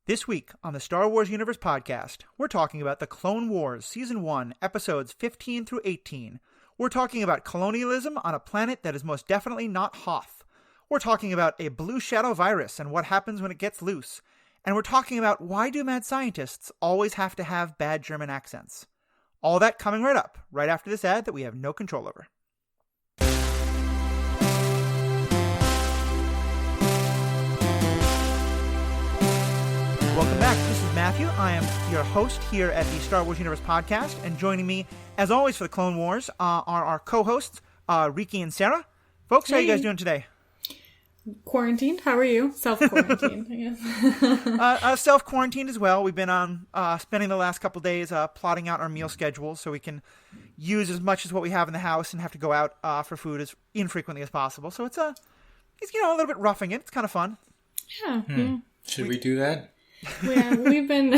This week on the Star Wars Universe podcast, we're talking about the Clone Wars Season 1, Episodes 15 through 18. We're talking about colonialism on a planet that is most definitely not Hoth. We're talking about a blue shadow virus and what happens when it gets loose. And we're talking about why do mad scientists always have to have bad German accents. All that coming right up, right after this ad that we have no control over. Welcome back. This is Matthew. I am your host here at the Star Wars Universe podcast, and joining me, as always, for the Clone Wars are our co-hosts, Riki and Sarah. Folks, how are you guys doing today? Quarantined. How are you? Self-quarantined, I guess. Self-quarantined as well. We've been spending the last couple days plotting out our meal schedules so we can use as much as what we have in the house and have to go out for food as infrequently as possible. So it's a little bit roughing it. It's kind of fun. Yeah. Should we do that? Yeah, we've been.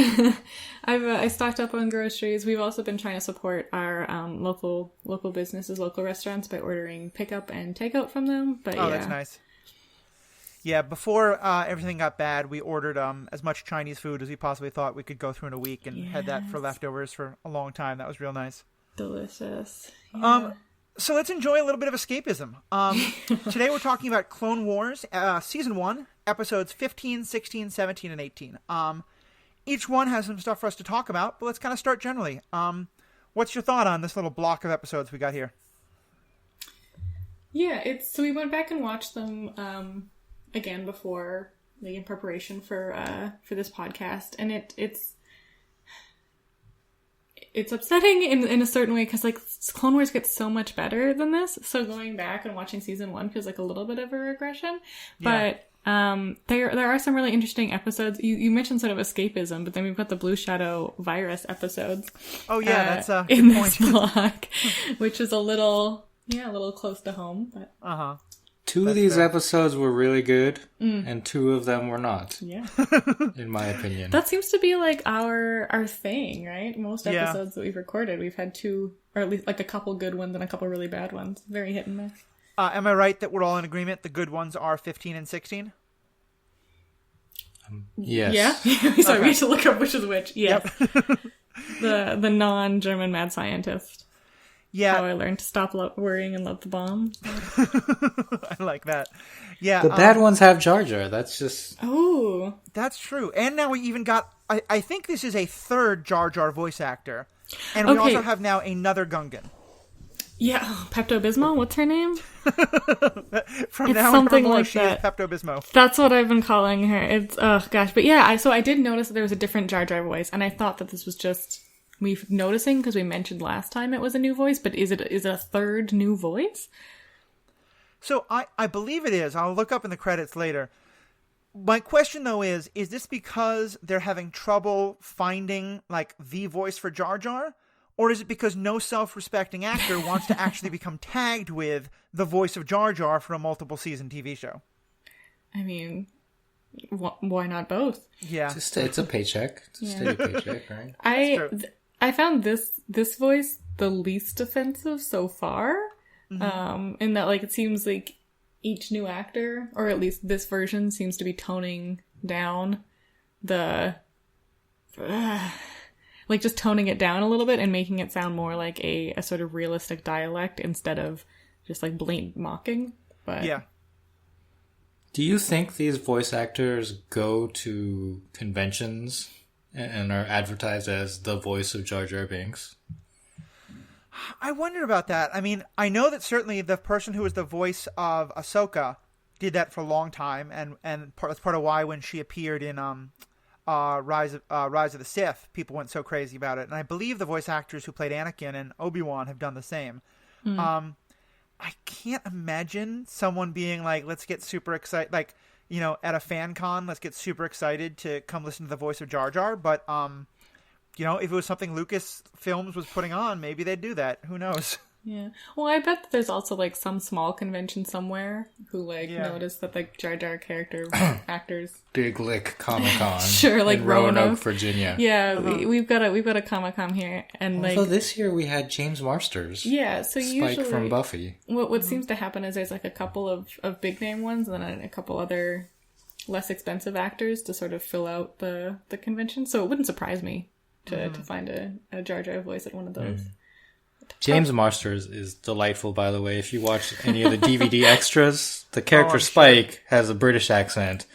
I stocked up on groceries. We've also been trying to support our local businesses, local restaurants by ordering pickup and takeout from them. But that's nice. Yeah, before everything got bad, we ordered as much Chinese food as we possibly thought we could go through in a week, and had that for leftovers for a long time. That was real nice. Delicious. Yeah. So let's enjoy a little bit of escapism. Today we're talking about Clone Wars, Season 1, Episodes 15, 16, 17, and 18. Each one has some stuff for us to talk about, but let's kind of start generally. What's your thought on this little block of episodes we got here? Yeah, so we went back and watched them again before, in preparation for this podcast, and it's upsetting in a certain way because Clone Wars gets so much better than this. So going back and watching season 1 feels like a little bit of a regression. Yeah. But there are some really interesting episodes. You mentioned sort of escapism, but then we've got the Blue Shadow virus episodes. Oh yeah, that's a in good point. This block, which is a little close to home. But Two of these episodes were really good, and two of them were not. Yeah, in my opinion. That seems to be our thing, right? Most episodes that we've recorded, we've had two, or at least a couple good ones and a couple really bad ones. Very hit and miss. Am I right that we're all in agreement? The good ones are 15 and 16. Yes. Yeah. Sorry, we need to look up which is which. Yes. Yep. the non-German mad scientist. Yeah. How I learned to stop worrying and love the bomb. I like that. Yeah. The bad ones have Jar Jar. That's just... Oh. That's true. And now we even got... I think this is a third Jar Jar voice actor. And we also have now another Gungan. Yeah. Pepto-Bismol? What's her name? From now something on, like she that. is Pepto-Bismol. That's what I've been calling her. It's... Oh, gosh. But yeah, so I did notice that there was a different Jar Jar voice. And I thought that this was just... We've noticing because we mentioned last time it was a new voice, but is it a third new voice? So I believe it is. I'll look up in the credits later. My question though is this because they're having trouble finding the voice for Jar Jar, or is it because no self-respecting actor wants to actually become tagged with the voice of Jar Jar for a multiple season TV show? I mean, why not both? Yeah, it's a paycheck. It's a steady paycheck, right? I found this voice the least offensive so far, in that it seems like each new actor, or at least this version, seems to be toning down the, just toning it down a little bit and making it sound more like a sort of realistic dialect instead of just blatant mocking. But yeah. Do you think these voice actors go to conventions and are advertised as the voice of Jar Jar Binks? I wonder about that. I mean, I know that certainly the person who was the voice of Ahsoka did that for a long time, and that's part of why when she appeared in Rise of the Sith, people went so crazy about it. And I believe the voice actors who played Anakin and Obi-Wan have done the same. I can't imagine someone being let's get super excited, at a fan con, let's get super excited to come listen to the voice of Jar Jar. But, if it was something Lucasfilms was putting on, maybe they'd do that. Who knows? Yeah. Well, I bet that there's also some small convention somewhere who noticed that Jar Jar character actors. Big Lick Comic-Con. Sure, in Roanoke, Virginia. Yeah, we've got a Comic-Con here, and although this year we had James Marsters. Yeah, so Spike usually from Buffy. What seems to happen is there's a couple of big name ones, and then a couple other less expensive actors to sort of fill out the convention. So it wouldn't surprise me to find a Jar Jar voice at one of those. James Marsters is delightful, by the way. If you watch any of the DVD extras, the character Spike has a British accent.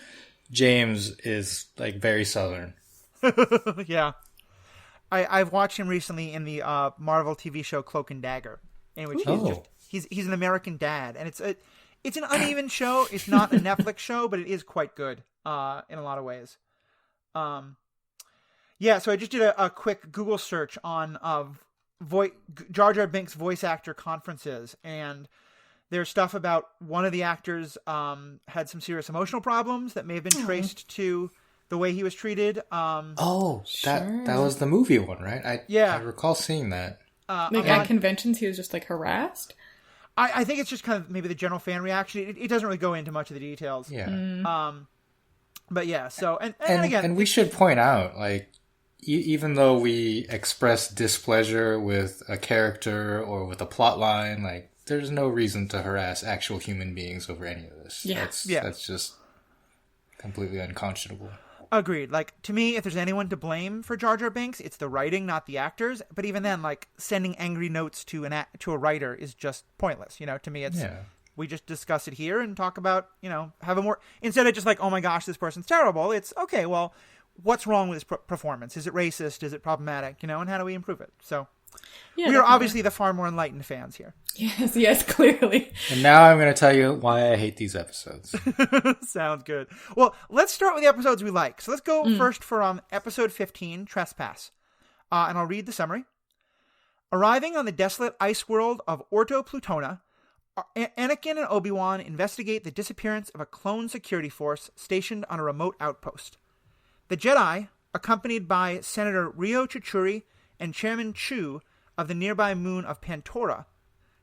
James is like very Southern. Yeah. I've watched him recently in the Marvel TV show Cloak and Dagger, in which he's an American dad, and it's an uneven show. It's not a Netflix show, but it is quite good in a lot of ways. Yeah, so I just did a quick Google search on Jar Jar Binks voice actor conferences, and there's stuff about one of the actors had some serious emotional problems that may have been traced to the way he was treated. That was the movie one, right? I recall seeing that. At conventions, he was just like harassed. I think it's just kind of maybe the general fan reaction. It doesn't really go into much of the details. Yeah. But yeah. So and again, and we should point out, like, even though we express displeasure with a character or with a plot line, like, there's no reason to harass actual human beings over any of this. Yeah. That's just completely unconscionable. Agreed. Like, to me, if there's anyone to blame for Jar Jar Binks, it's the writing, not the actors. But even then, like, sending angry notes to a writer is just pointless. You know, to me, it's we just discuss it here and talk about, you know, have a more, instead of just like, oh my gosh, this person's terrible. It's okay. Well, what's wrong with his performance? Is it racist? Is it problematic? You know, and how do we improve it? So we are obviously the far more enlightened fans here. Yes, clearly. And now I'm going to tell you why I hate these episodes. Sounds good. Well, let's start with the episodes we like. So let's go first for episode 15, Trespass. And I'll read the summary. Arriving on the desolate ice world of Orto Plutona, Anakin and Obi-Wan investigate the disappearance of a clone security force stationed on a remote outpost. The Jedi, accompanied by Senator Rio Chichuri and Chairman Chu of the nearby moon of Pantora,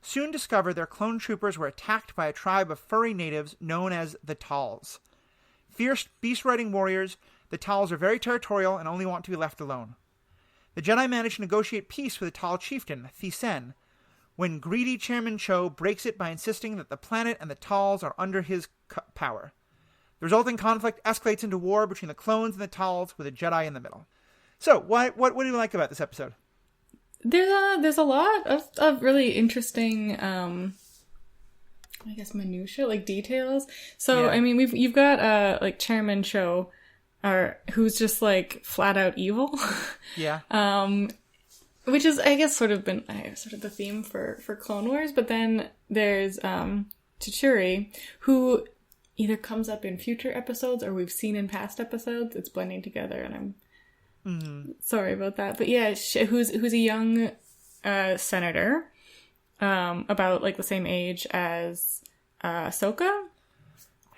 soon discover their clone troopers were attacked by a tribe of furry natives known as the Tals. Fierce beast-riding warriors, the Tals are very territorial and only want to be left alone. The Jedi manage to negotiate peace with the Tal chieftain, Thisen, when greedy Chairman Cho breaks it by insisting that the planet and the Tals are under his power. The resulting conflict escalates into war between the clones and the Tals, with a Jedi in the middle. So, what do you like about this episode? There's a lot of really interesting, minutia, like details. So, I mean, you've got like Chairman Cho, who's just like flat out evil. Yeah. Which is, I guess, sort of been sort of the theme for Clone Wars. But then there's Chichuri, who either comes up in future episodes or we've seen in past episodes. It's blending together, and I'm sorry about that. But yeah, who's a young senator, about like the same age as Ahsoka.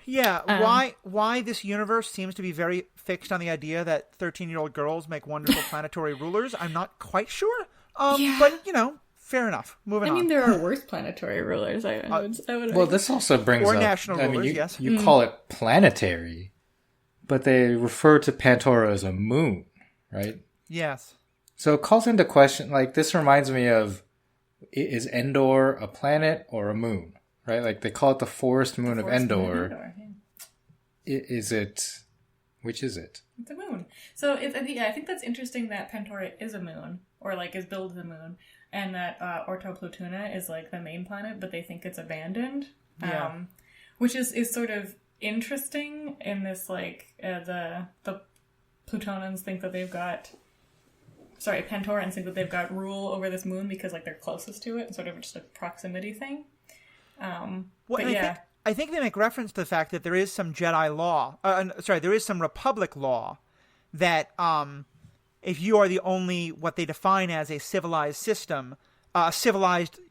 Yeah, why this universe seems to be very fixed on the idea that 13-year-old girls make wonderful planetary rulers, I'm not quite sure. But, you know, fair enough. Moving on. I mean, there are worse planetary rulers. I would well, this also brings or up... national rulers, mean, yes. You call it planetary, but they refer to Pantora as a moon, right? Yes. So it calls into question, like, this reminds me of, is Endor a planet or a moon? Right, like they call it the forest moon of Endor. Is it? Which is it? It's a moon. So I think that's interesting that Pantora is a moon, or like is billed as a moon, and that Orto Plutona is like the main planet, but they think it's abandoned. Yeah. Which is sort of interesting in this, like the Plutonans think that they've got. Sorry, Pantorans think that they've got rule over this moon because like they're closest to it, and sort of just a proximity thing. I think they make reference to the fact that there is some Jedi law. There is some Republic law that if you are the only what they define as a civilized system, a civilization,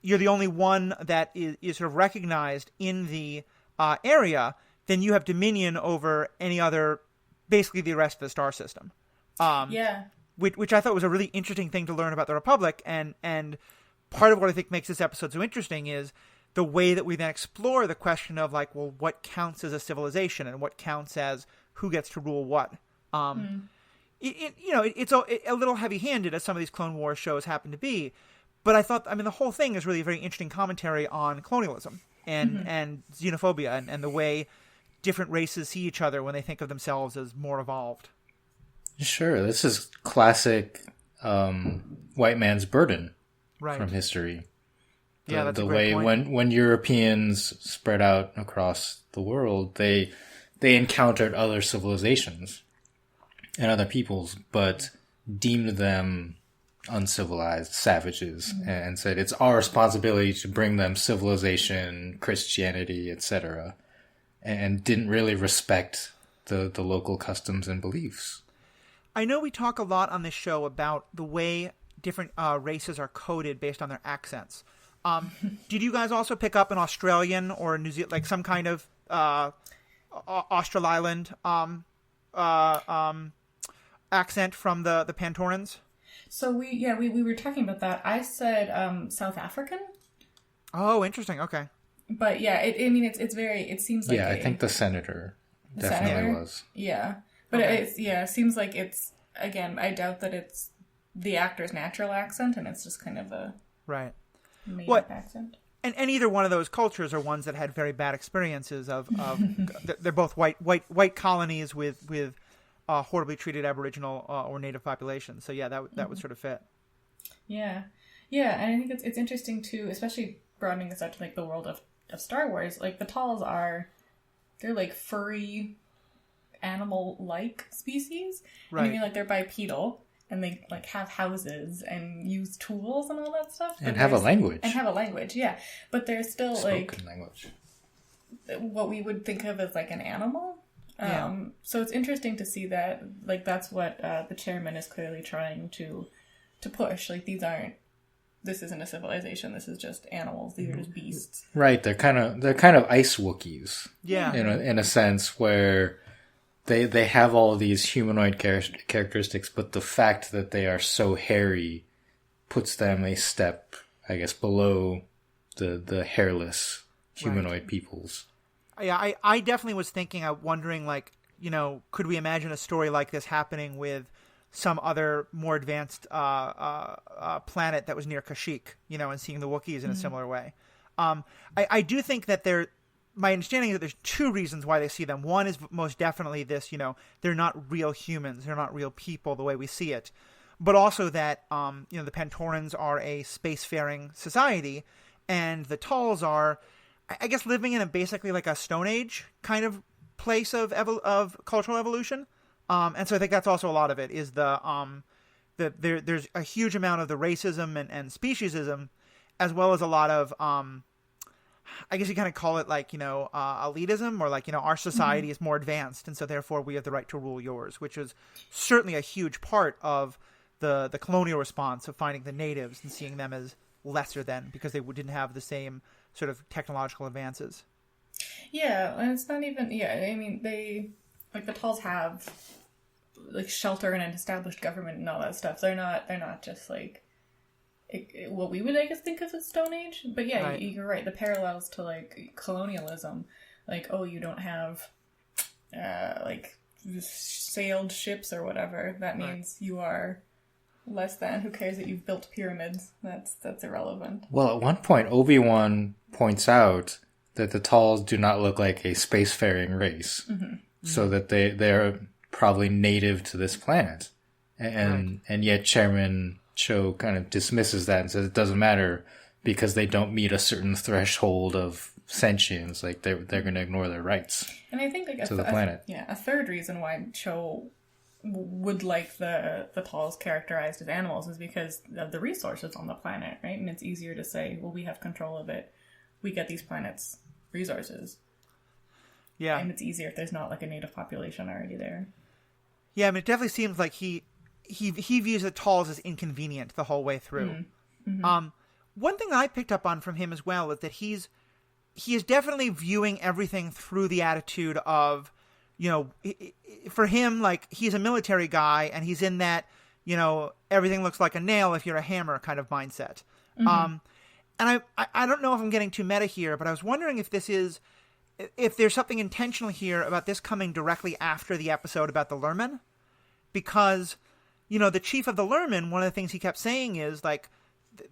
you're the only one that is sort of recognized in the area. Then you have dominion over any other, basically the rest of the star system. Which I thought was a really interesting thing to learn about the Republic, and part of what I think makes this episode so interesting is the way that we then explore the question of like, well, what counts as a civilization and what counts as who gets to rule what. It's a little heavy-handed as some of these Clone Wars shows happen to be, but I thought, the whole thing is really a very interesting commentary on colonialism and xenophobia and the way different races see each other when they think of themselves as more evolved. Sure, this is classic white man's burden from history. That's the a great way point. when Europeans spread out across the world, they encountered other civilizations and other peoples, but deemed them uncivilized savages and said it's our responsibility to bring them civilization, Christianity, etc., and didn't really respect the local customs and beliefs. I know we talk a lot on this show about the way different races are coded based on their accents. Did you guys also pick up an Australian or New Zealand, like some kind of Australand accent from the Pantorans? So we were talking about that. I said South African. Oh, interesting. Okay. But yeah, it seems like I think the senator definitely was. Yeah. But it seems like it's, again, I doubt that it's the actor's natural accent and it's just kind of a made-up accent. And either one of those cultures are ones that had very bad experiences of they're both white colonies with horribly treated Aboriginal or Native populations. So yeah, that would sort of fit. Yeah, yeah, and I think it's interesting too, especially broadening this out to like the world of Star Wars. Like the Talls they're like furry, animal-like species. Right. And I mean, like they're bipedal. And they like have houses and use tools and all that stuff. And have a language. Yeah. But they're still spoken language. What we would think of as like an animal. So it's interesting to see that, like, that's what the chairman is clearly trying to push. Like, this isn't a civilization. This is just animals. These are just beasts. Right. They're kind of ice Wookiees. Yeah. In a sense where They have all of these humanoid characteristics, but the fact that they are so hairy puts them a step, I guess, below the hairless humanoid peoples. Yeah, I definitely was wondering, like, could we imagine a story like this happening with some other more advanced planet that was near Kashyyyk, and seeing the Wookiees in a similar way. I do think that my understanding is that there's two reasons why they see them. One is most definitely this, they're not real humans. They're not real people the way we see it. But also that, the Pantorans are a spacefaring society, and the Talls are, I guess, living in basically like a Stone Age kind of place of cultural evolution. And so I think that's also a lot of it, is there's a huge amount of the racism and speciesism, as well as a lot of, I guess you kind of call it like, elitism, or like, our society is more advanced, and so therefore we have the right to rule yours, which is certainly a huge part of the colonial response of finding the natives and seeing them as lesser than, because they didn't have the same sort of technological advances. Yeah, and it's not even, I mean, the Talls have like shelter and an established government and all that stuff. They're not just like what we would, I guess, think of as Stone Age. But yeah, right. You're right. The parallels to like colonialism, like, oh, you don't have like sailed ships or whatever. That means you are less than. Who cares that you've built pyramids? That's irrelevant. Well, at one point, Obi-Wan points out that the Talls do not look like a spacefaring race, so that they're probably native to this planet, and yet Chairman Cho kind of dismisses that and says it doesn't matter because they don't meet a certain threshold of sentience. Like they're going to ignore their rights. And I think like to the planet. A third reason why Cho would like the Talls characterized as animals is because of the resources on the planet, right? And it's easier to say, well, we have control of it. We get these planets' resources. Yeah. And it's easier if there's not like a native population already there. Yeah, I mean, it definitely seems like he views the Talls as inconvenient the whole way through. One thing I picked up on from him as well is that he is definitely viewing everything through the attitude of, for him, like, he's a military guy and he's in that, everything looks like a nail if you're a hammer kind of mindset. And I don't know if I'm getting too meta here, but I was wondering if there's something intentional here about this coming directly after the episode about the Lurmen, because, the chief of the Lurmen, one of the things he kept saying is like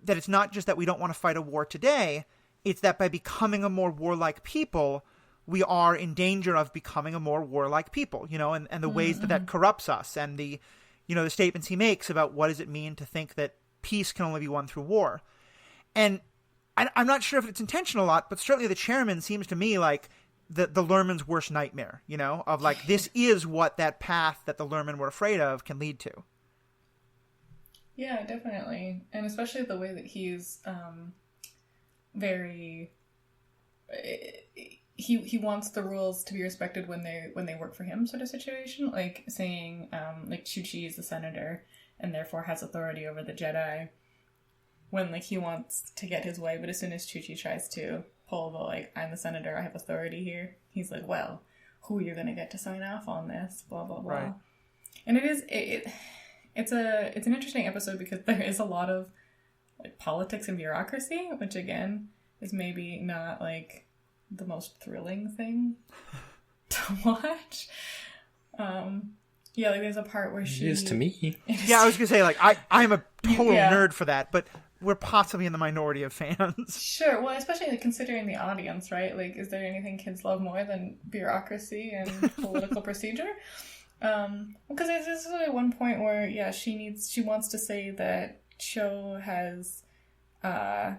that it's not just that we don't want to fight a war today, It's that by becoming a more warlike people, we are in danger of becoming a more warlike people, and the ways that corrupts us, and the statements he makes about what does it mean to think that peace can only be won through war. And I'm not sure if it's intentional or not, but certainly the chairman seems to me like the Lerman's worst nightmare, of like, this is what that path that the Lerman were afraid of can lead to. Yeah, definitely. And especially the way that he's very... He wants the rules to be respected when they work for him, sort of situation. Like saying, like Chuchi is the senator and therefore has authority over the Jedi when like he wants to get his way. But as soon as Chuchi tries to pull the like, I'm the senator, I have authority here, he's like, well, who are you going to get to sign off on this? Blah blah blah. Right. And it's an interesting episode because there is a lot of like politics and bureaucracy, which again is maybe not like the most thrilling thing to watch. Yeah, like there's a part where she... It is to me. Yeah, I was going to say, like, I'm a total nerd for that, but we're possibly in the minority of fans. Sure, well, especially like, considering the audience, right? Like, is there anything kids love more than bureaucracy and political procedure? Because there's really one point where, yeah, she wants to say that Cho has...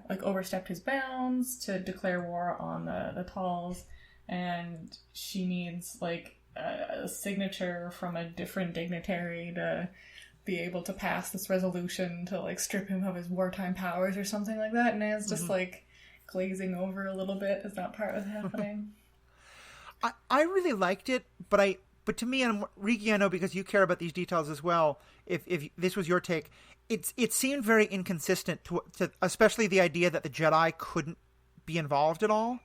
like overstepped his bounds to declare war on the Talls, and she needs like a signature from a different dignitary to be able to pass this resolution to like strip him of his wartime powers or something like that. And it's just like glazing over a little bit as that part was happening. I really liked it, but to me, and Riki, I know because you care about these details as well, if this was your take, it seemed very inconsistent to especially the idea that the Jedi couldn't be involved at all.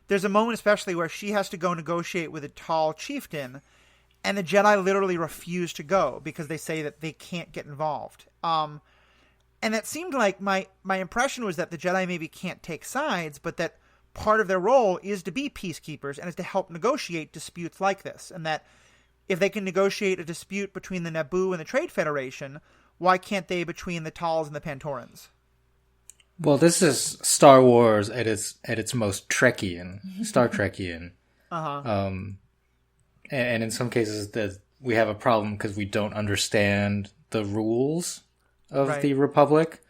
There's a moment especially where she has to go negotiate with a tall chieftain, and the Jedi literally refuse to go because they say that they can't get involved. And that seemed like my impression was that the Jedi maybe can't take sides, but that part of their role is to be peacekeepers and is to help negotiate disputes like this. And that if they can negotiate a dispute between the Naboo and the Trade Federation, why can't they between the Talls and the Pantorans? Well, this is Star Wars at its most Trekkian, Star Trekkian. And in some cases that we have a problem because we don't understand the rules of the Republic,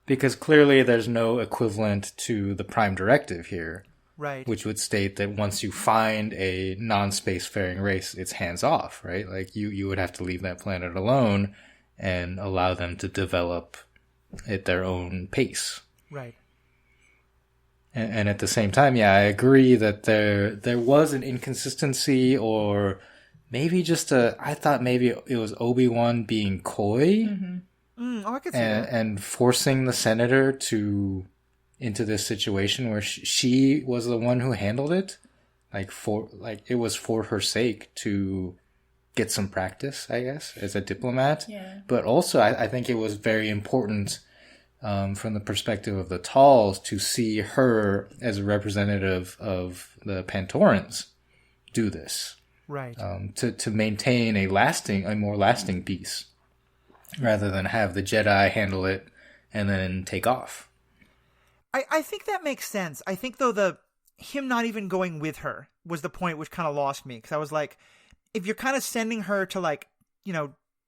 because clearly there's no equivalent to the Prime Directive here. Right. Which would state that once you find a non-spacefaring race, it's hands off, right? Like you would have to leave that planet alone and allow them to develop at their own pace. Right. And at the same time, yeah, I agree that there was an inconsistency, or maybe just I thought maybe it was Obi-Wan being coy. I could see that. And forcing the senator into this situation where she was the one who handled it. It was for her sake to get some practice, I guess, as a diplomat. Yeah. But also, I think it was very important from the perspective of the Talls to see her as a representative of the Pantorans do this. Right. To maintain a more lasting peace, rather than have the Jedi handle it and then take off. I think that makes sense. I think, though, him not even going with her was the point which kind of lost me. Because I was like, if you're kind of sending her to, like,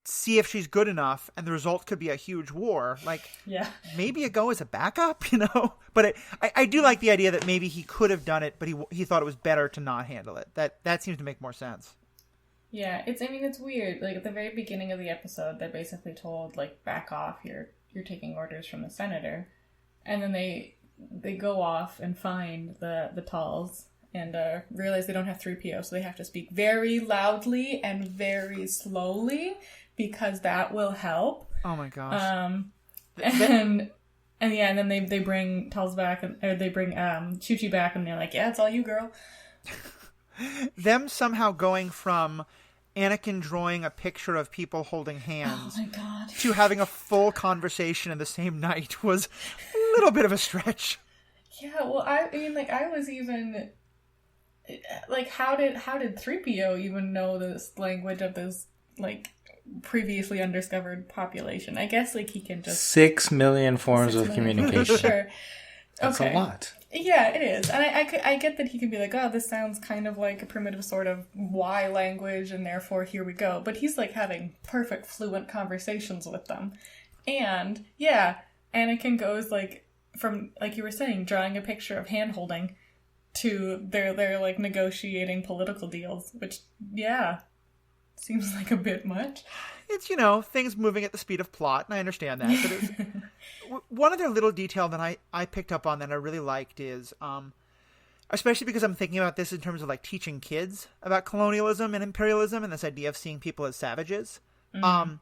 see if she's good enough, and the result could be a huge war, like, maybe you go as a backup, But I do like the idea that maybe he could have done it, but he thought it was better to not handle it. That seems to make more sense. Yeah, it's weird. Like, at the very beginning of the episode, they're basically told, like, back off, you're taking orders from the senator. And then they go off and find the Talls and realize they don't have 3PO, so they have to speak very loudly and very slowly because that will help. Oh my gosh. And then they bring Talls back, or they bring Chuchi back, and they're like, yeah, it's all you, girl. Them somehow going from Anakin drawing a picture of people holding hands to having a full conversation in the same night was a little bit of a stretch. Yeah, well, I mean, like, I was even... Like, how did 3PO even know this language of this, like, previously undiscovered population? I guess, like, he can just... 6 million forms of communication. Sure. That's a lot. Yeah, it is. And I get that he can be like, oh, this sounds kind of like a primitive sort of Y language, and therefore here we go. But he's, like, having perfect, fluent conversations with them. And, yeah, Anakin goes, like, from, like you were saying, drawing a picture of hand-holding to they're like, negotiating political deals, which, yeah, seems like a bit much. It's, things moving at the speed of plot, and I understand that. But it's, one other little detail that I picked up on that I really liked is, especially because I'm thinking about this in terms of, like, teaching kids about colonialism and imperialism and this idea of seeing people as savages. Mm-hmm.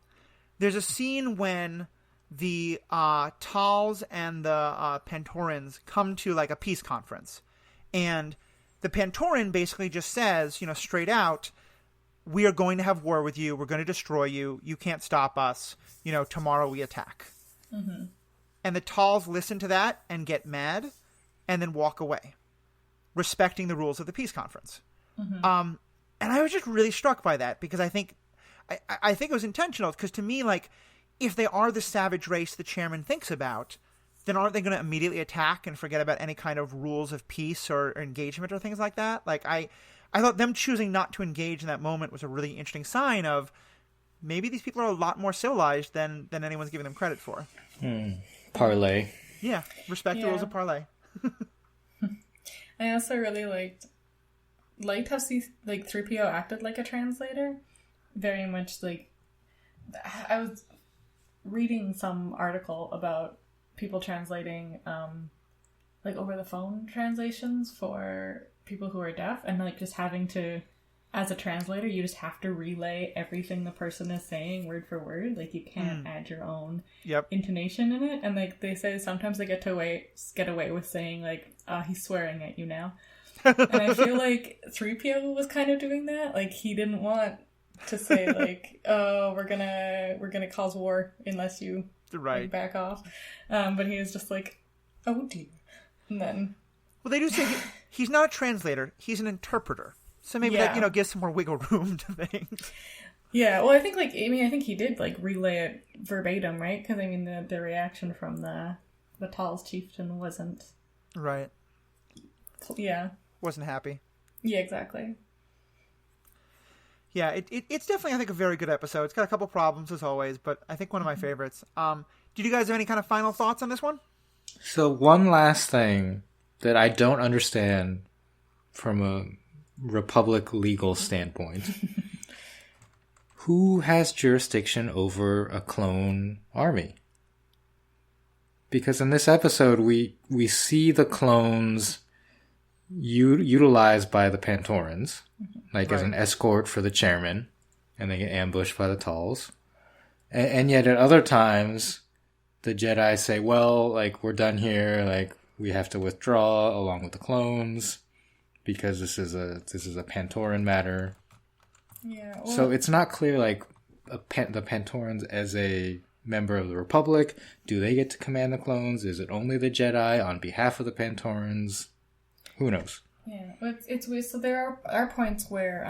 There's a scene when the Tals and the Pantorans come to, like, a peace conference. And the Pantoran basically just says, straight out, we are going to have war with you. We're going to destroy you. You can't stop us. Tomorrow we attack. Mm-hmm. And the Tals listen to that and get mad and then walk away, respecting the rules of the peace conference. Mm-hmm. And I was just really struck by that because I think it was intentional. Because to me, like, if they are the savage race the chairman thinks about, then aren't they going to immediately attack and forget about any kind of rules of peace or engagement or things like that? Like, I thought them choosing not to engage in that moment was a really interesting sign of maybe these people are a lot more civilized than anyone's giving them credit for. Parlay. Yeah, respect the rules of parlay. I also really liked how 3PO acted like a translator. Very much like, I was reading some article about people translating like over the phone translations for people who are deaf, and like just having to, as a translator, you just have to relay everything the person is saying word for word. Like, you can't add your own intonation in it. And like they say, sometimes they get away with saying like, he's swearing at you now. And I feel like 3PO was kind of doing that. Like, he didn't want to say like, oh, we're gonna cause war unless you back off. But he was just like, oh dear. And then, well, they do say he's not a translator; he's an interpreter. So maybe that gives some more wiggle room to things. Yeah, well, I think he did like relay it verbatim, right? Because the reaction from the Tals chieftain wasn't right. Yeah, wasn't happy. Yeah, exactly. Yeah, it's definitely, I think, a very good episode. It's got a couple problems as always, but I think one of my favorites. Did you guys have any kind of final thoughts on this one? So one last thing that I don't understand from a Republic legal standpoint. Who has jurisdiction over a clone army? Because in this episode, we see the clones utilized by the Pantorans, like as an escort for the chairman, and they get ambushed by the Tals. And yet at other times, the Jedi say, well, like, we're done here, like, we have to withdraw along with the clones because this is a Pantoran matter. Yeah. Well, so it's not clear, like, the Pantorans as a member of the Republic, do they get to command the clones? Is it only the Jedi on behalf of the Pantorans? Who knows? Yeah, it's weird. So there are points where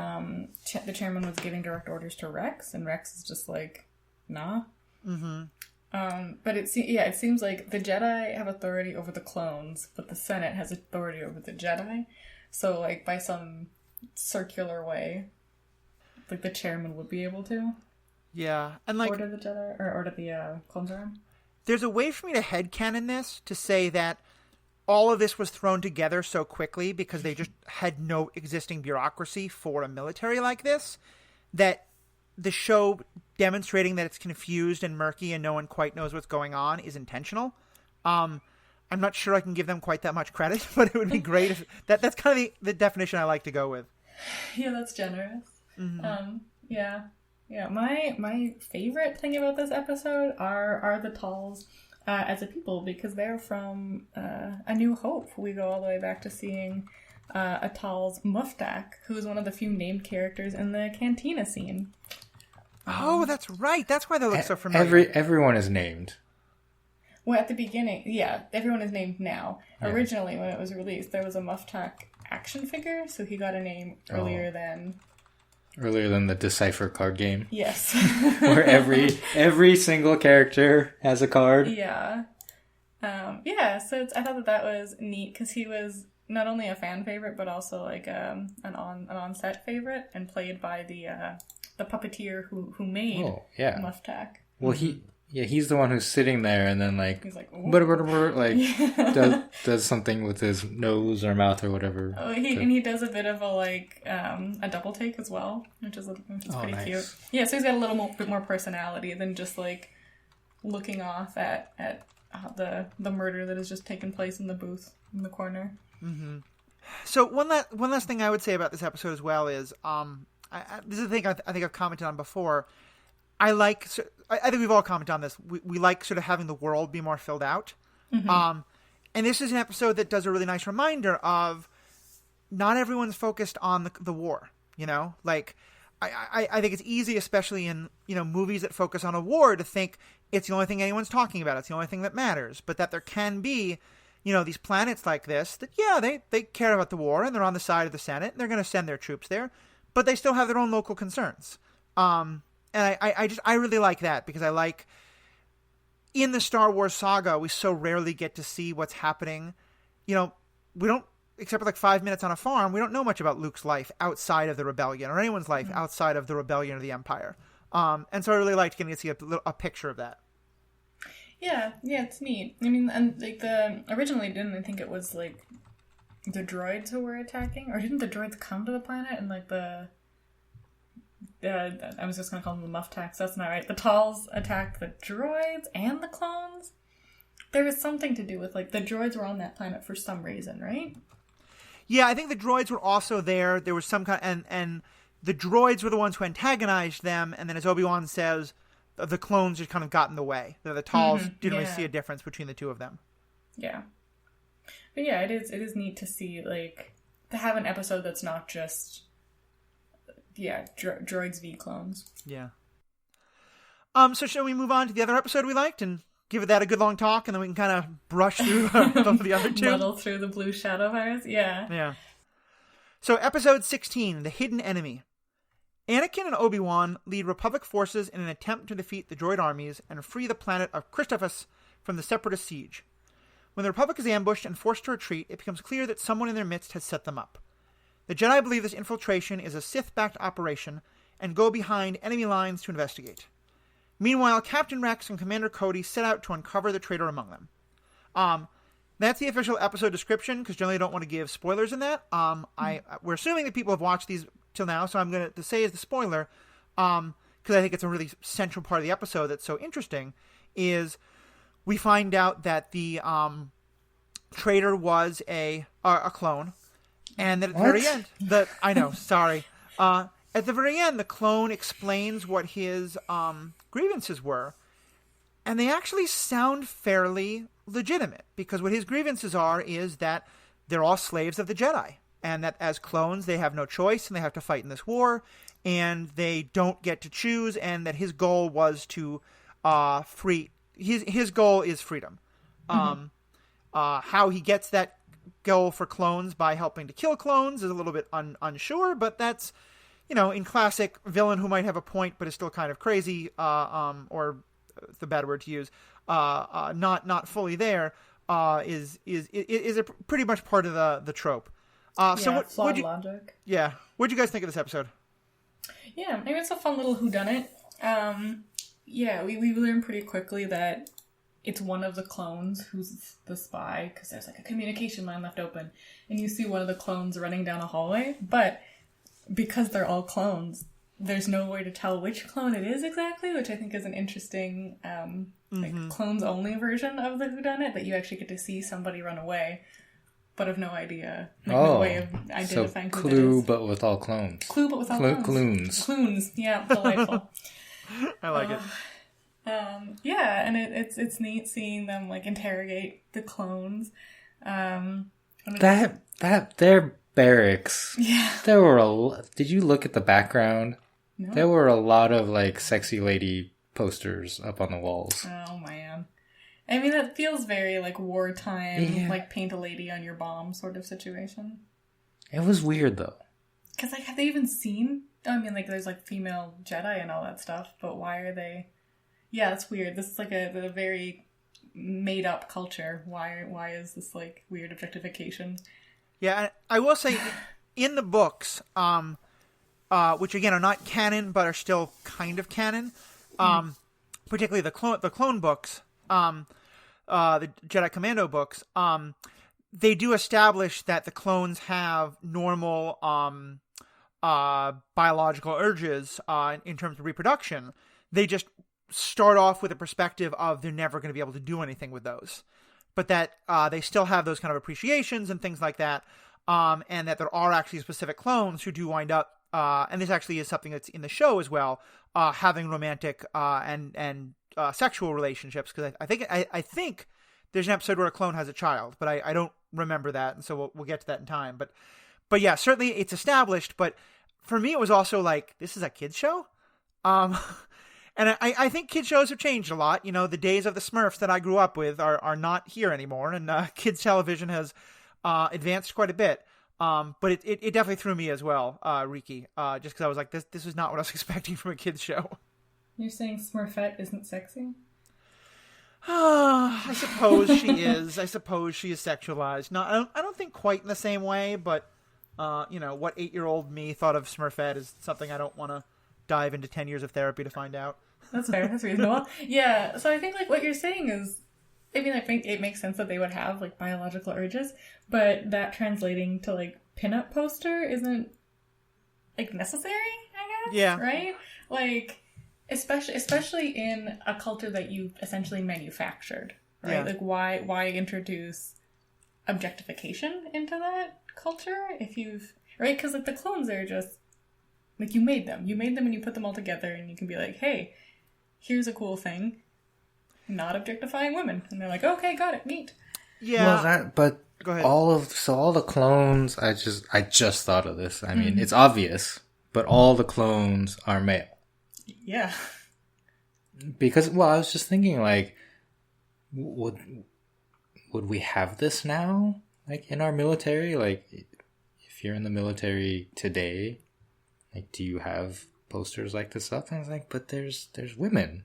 the chairman was giving direct orders to Rex, and Rex is just like, nah. Mm-hmm. But it seems like the Jedi have authority over the clones, but the Senate has authority over the Jedi. So, like, by some circular way, like, the chairman would be able to. Yeah, and like, order the Jedi or order the clones around. There's a way for me to headcanon this to say that all of this was thrown together so quickly because they just had no existing bureaucracy for a military like this, that the show demonstrating that it's confused and murky and no one quite knows what's going on is intentional. I'm not sure I can give them quite that much credit, but it would be great if that's kind of the definition I like to go with. Yeah, that's generous. Mm-hmm. Yeah. My favorite thing about this episode are the Tals as a people, because they're from A New Hope. We go all the way back to seeing a Tal's Muftak, who is one of the few named characters in the cantina scene. Oh, that's right. That's why they look so familiar. Everyone is named. Well, at the beginning, yeah, everyone is named now. Yeah. Originally, when it was released, there was a Muftak action figure, so he got a name earlier than the Decipher card game. Yes. Where every single character has a card. Yeah. So I thought that was neat because he was not only a fan favorite but also like an on-set favorite, and played by the puppeteer who made Muftak. Well, he's the one who's sitting there and then like he's like does something with his nose or mouth or whatever. Oh, he does a bit of a double take as well, which is pretty nice. cute. Yeah, so he's got a little bit more personality than just like looking off at the murder that has just taken place in the booth in the corner. Mm-hmm. So one last thing I would say about this episode as well is this is a thing I think I've commented on before. I think we've all commented on this. We like sort of having the world be more filled out. Mm-hmm. And this is an episode that does a really nice reminder of not everyone's focused on the war, you know? Like, I think it's easy, especially in, you know, movies that focus on a war, to think it's the only thing anyone's talking about. It's the only thing that matters. But that there can be, you know, these planets like this that, yeah, they care about the war and they're on the side of the Senate and they're going to send their troops there, but they still have their own local concerns. And I really like that, because I like, in the Star Wars saga, we so rarely get to see what's happening. You know, we don't, except for like 5 minutes on a farm, we don't know much about Luke's life outside of the rebellion, or anyone's life outside of the rebellion or the Empire. And so I really liked getting to see a picture of that. Yeah, it's neat. I mean, and like originally didn't I think it was like the droids who were attacking, or didn't the droids come to the planet and like I was just going to call them the Muftaks. That's not right. The Talls attacked the droids and the clones. There was something to do with, like, the droids were on that planet for some reason, right? Yeah, I think the droids were also there. There was some kind... And the droids were the ones who antagonized them, and then as Obi-Wan says, the clones just kind of got in the way. The Talls didn't really see a difference between the two of them. Yeah. But yeah, it is neat to see, like, to have an episode that's not just... Yeah, droids v clones. Yeah. So shall we move on to the other episode we liked and give that a good long talk, and then we can kind of brush through the other two? Muddle through the blue shadow virus? Yeah. Yeah. So episode 16, The Hidden Enemy. Anakin and Obi-Wan lead Republic forces in an attempt to defeat the droid armies and free the planet of Christophus from the Separatist siege. When the Republic is ambushed and forced to retreat, it becomes clear that someone in their midst has set them up. The Jedi believe this infiltration is a Sith-backed operation and go behind enemy lines to investigate. Meanwhile, Captain Rex and Commander Cody set out to uncover the traitor among them. That's the official episode description, because generally I don't want to give spoilers in that. We're assuming that people have watched these till now, so I'm going to say as the spoiler, because I think it's a really central part of the episode that's so interesting, is we find out that the traitor was a clone. And then at the very end, at the very end, the clone explains what his grievances were. And they actually sound fairly legitimate, because what his grievances is that they're all slaves of the Jedi. And that as clones, they have no choice and they have to fight in this war. And they don't get to choose. And that his goal was to free... His goal is freedom. How he gets that goal for clones by helping to kill clones is a little bit unsure, but that's, you know, in classic villain who might have a point but is still kind of crazy, or the bad word to use, not fully there, is a pretty much part of the trope. So flawed logic. Yeah, what'd you guys think of this episode? Yeah, maybe it's a fun little whodunit. We learned pretty quickly that it's one of the clones who's the spy, because there's like a communication line left open, and you see one of the clones running down a hallway, but because they're all clones, there's no way to tell which clone it is exactly, which I think is an interesting like clones-only version of the whodunit, that you actually get to see somebody run away, but have no idea, no way of identifying who Clue, it is. but with all clones. Clue, but with all clones. Clones. Clones, yeah, delightful. I like it. And it's neat seeing them like interrogate the clones. Their barracks. Yeah. There were did you look at the background? No. There were a lot of like sexy lady posters up on the walls. Oh man. I mean, that feels very like wartime, like paint a lady on your bomb sort of situation. It was weird though. Because like, have they even seen? I mean, like, there's like female Jedi and all that stuff, but why are they? Yeah, it's weird. This is like a very made up culture. Why is this like weird objectification? Yeah, I will say in the books, which again are not canon but are still kind of canon, particularly the clone books, the Jedi Commando books, they do establish that the clones have normal biological urges in terms of reproduction. They just start off with a perspective of they're never going to be able to do anything with those, but that they still have those kind of appreciations and things like that, and that there are actually specific clones who do wind up, and this actually is something that's in the show as well, having romantic and sexual relationships. Because I think there's an episode where a clone has a child, but I don't remember that, and so we'll get to that in time. But yeah, certainly it's established. But for me, it was also like, this is a kids show. And I think kids shows have changed a lot. You know, the days of the Smurfs that I grew up with are not here anymore, and kids television has advanced quite a bit. But it definitely threw me as well, Riki, just because I was like, this is not what I was expecting from a kids show. You're saying Smurfette isn't sexy? I suppose she is. I suppose she is sexualized. No, I don't think quite in the same way, but what 8-year-old me thought of Smurfette is something I don't want to dive into 10 years of therapy to find out. That's fair. That's reasonable. Yeah. So I think like what you're saying is, I mean, I think it makes sense that they would have like biological urges, but that translating to like pinup poster isn't like necessary, I guess. Yeah. Right? Like, especially in a culture that you've essentially manufactured, right? Yeah. Like why introduce objectification into that culture if you've, right? Because like the clones are just like, you made them and you put them all together and you can be like, hey, here's a cool thing, not objectifying women. And they're like, okay, got it, neat. Yeah. Well, but go ahead. all the clones, I just thought of this. I mean, it's obvious, but all the clones are male. Yeah. Because, well, I was just thinking, like, would we have this now? Like, in our military? Like, if you're in the military today, like, do you have posters like this up? And I was like, but there's women.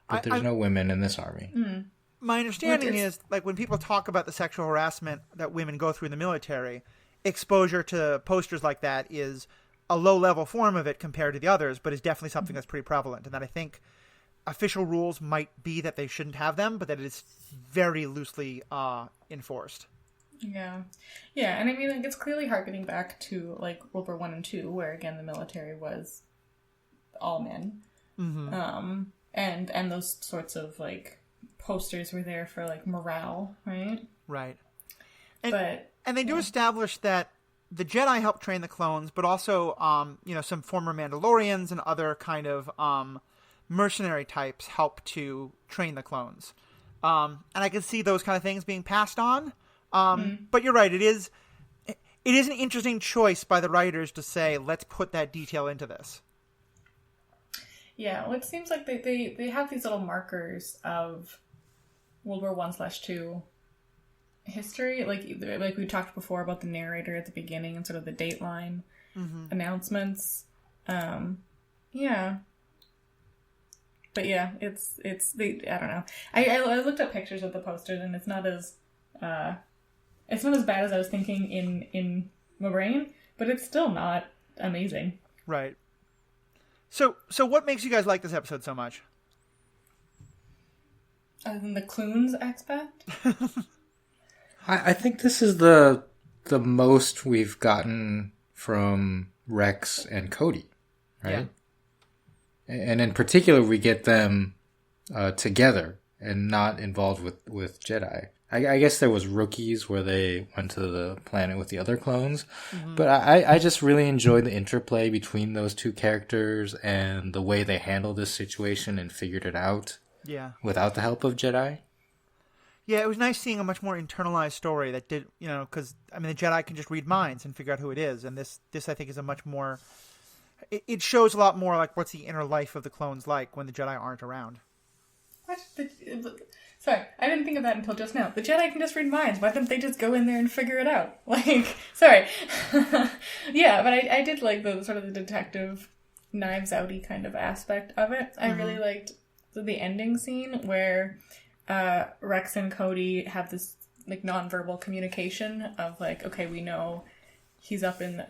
But there's no women in this army. My understanding is, like, when people talk about the sexual harassment that women go through in the military, exposure to posters like that is a low-level form of it compared to the others, but is definitely something that's pretty prevalent. And that I think official rules might be that they shouldn't have them, but that it is very loosely enforced. Yeah. Yeah, and I mean, like, it's clearly harkening back to, like, World War I and II, where, again, the military was all men. Mm-hmm. And those sorts of, like, posters were there for, like, morale, right? Right. And they do establish that the Jedi helped train the clones, but also, some former Mandalorians and other kind of mercenary types help to train the clones. And I can see those kind of things being passed on. But you're right. It is an interesting choice by the writers to say, let's put that detail into this. Yeah, well, it seems like they have these little markers of World War I/II history. Like we talked before about the narrator at the beginning and sort of the dateline announcements. Yeah. But yeah, it's I don't know. I looked up pictures of the posters and it's not as bad as I was thinking in my brain, but it's still not amazing. Right. So what makes you guys like this episode so much? Other than the Clunes aspect? I think this is the most we've gotten from Rex and Cody, right? Yeah. And in particular, we get them together and not involved with Jedi. I guess there was Rookies where they went to the planet with the other clones. Mm-hmm. But I just really enjoyed the interplay between those two characters and the way they handled this situation and figured it out. Yeah. Without the help of Jedi. Yeah, it was nice seeing a much more internalized story that did, because, I mean, the Jedi can just read minds and figure out who it is. And this I think, is a much more... It shows a lot more, like, what's the inner life of the clones like when the Jedi aren't around. What? Sorry, I didn't think of that until just now. The Jedi can just read minds. Why don't they just go in there and figure it out? Like, sorry. Yeah, but I did like the sort of the detective Knives Out-y kind of aspect of it. I really liked the ending scene where Rex and Cody have this like nonverbal communication of like, okay, we know he's up in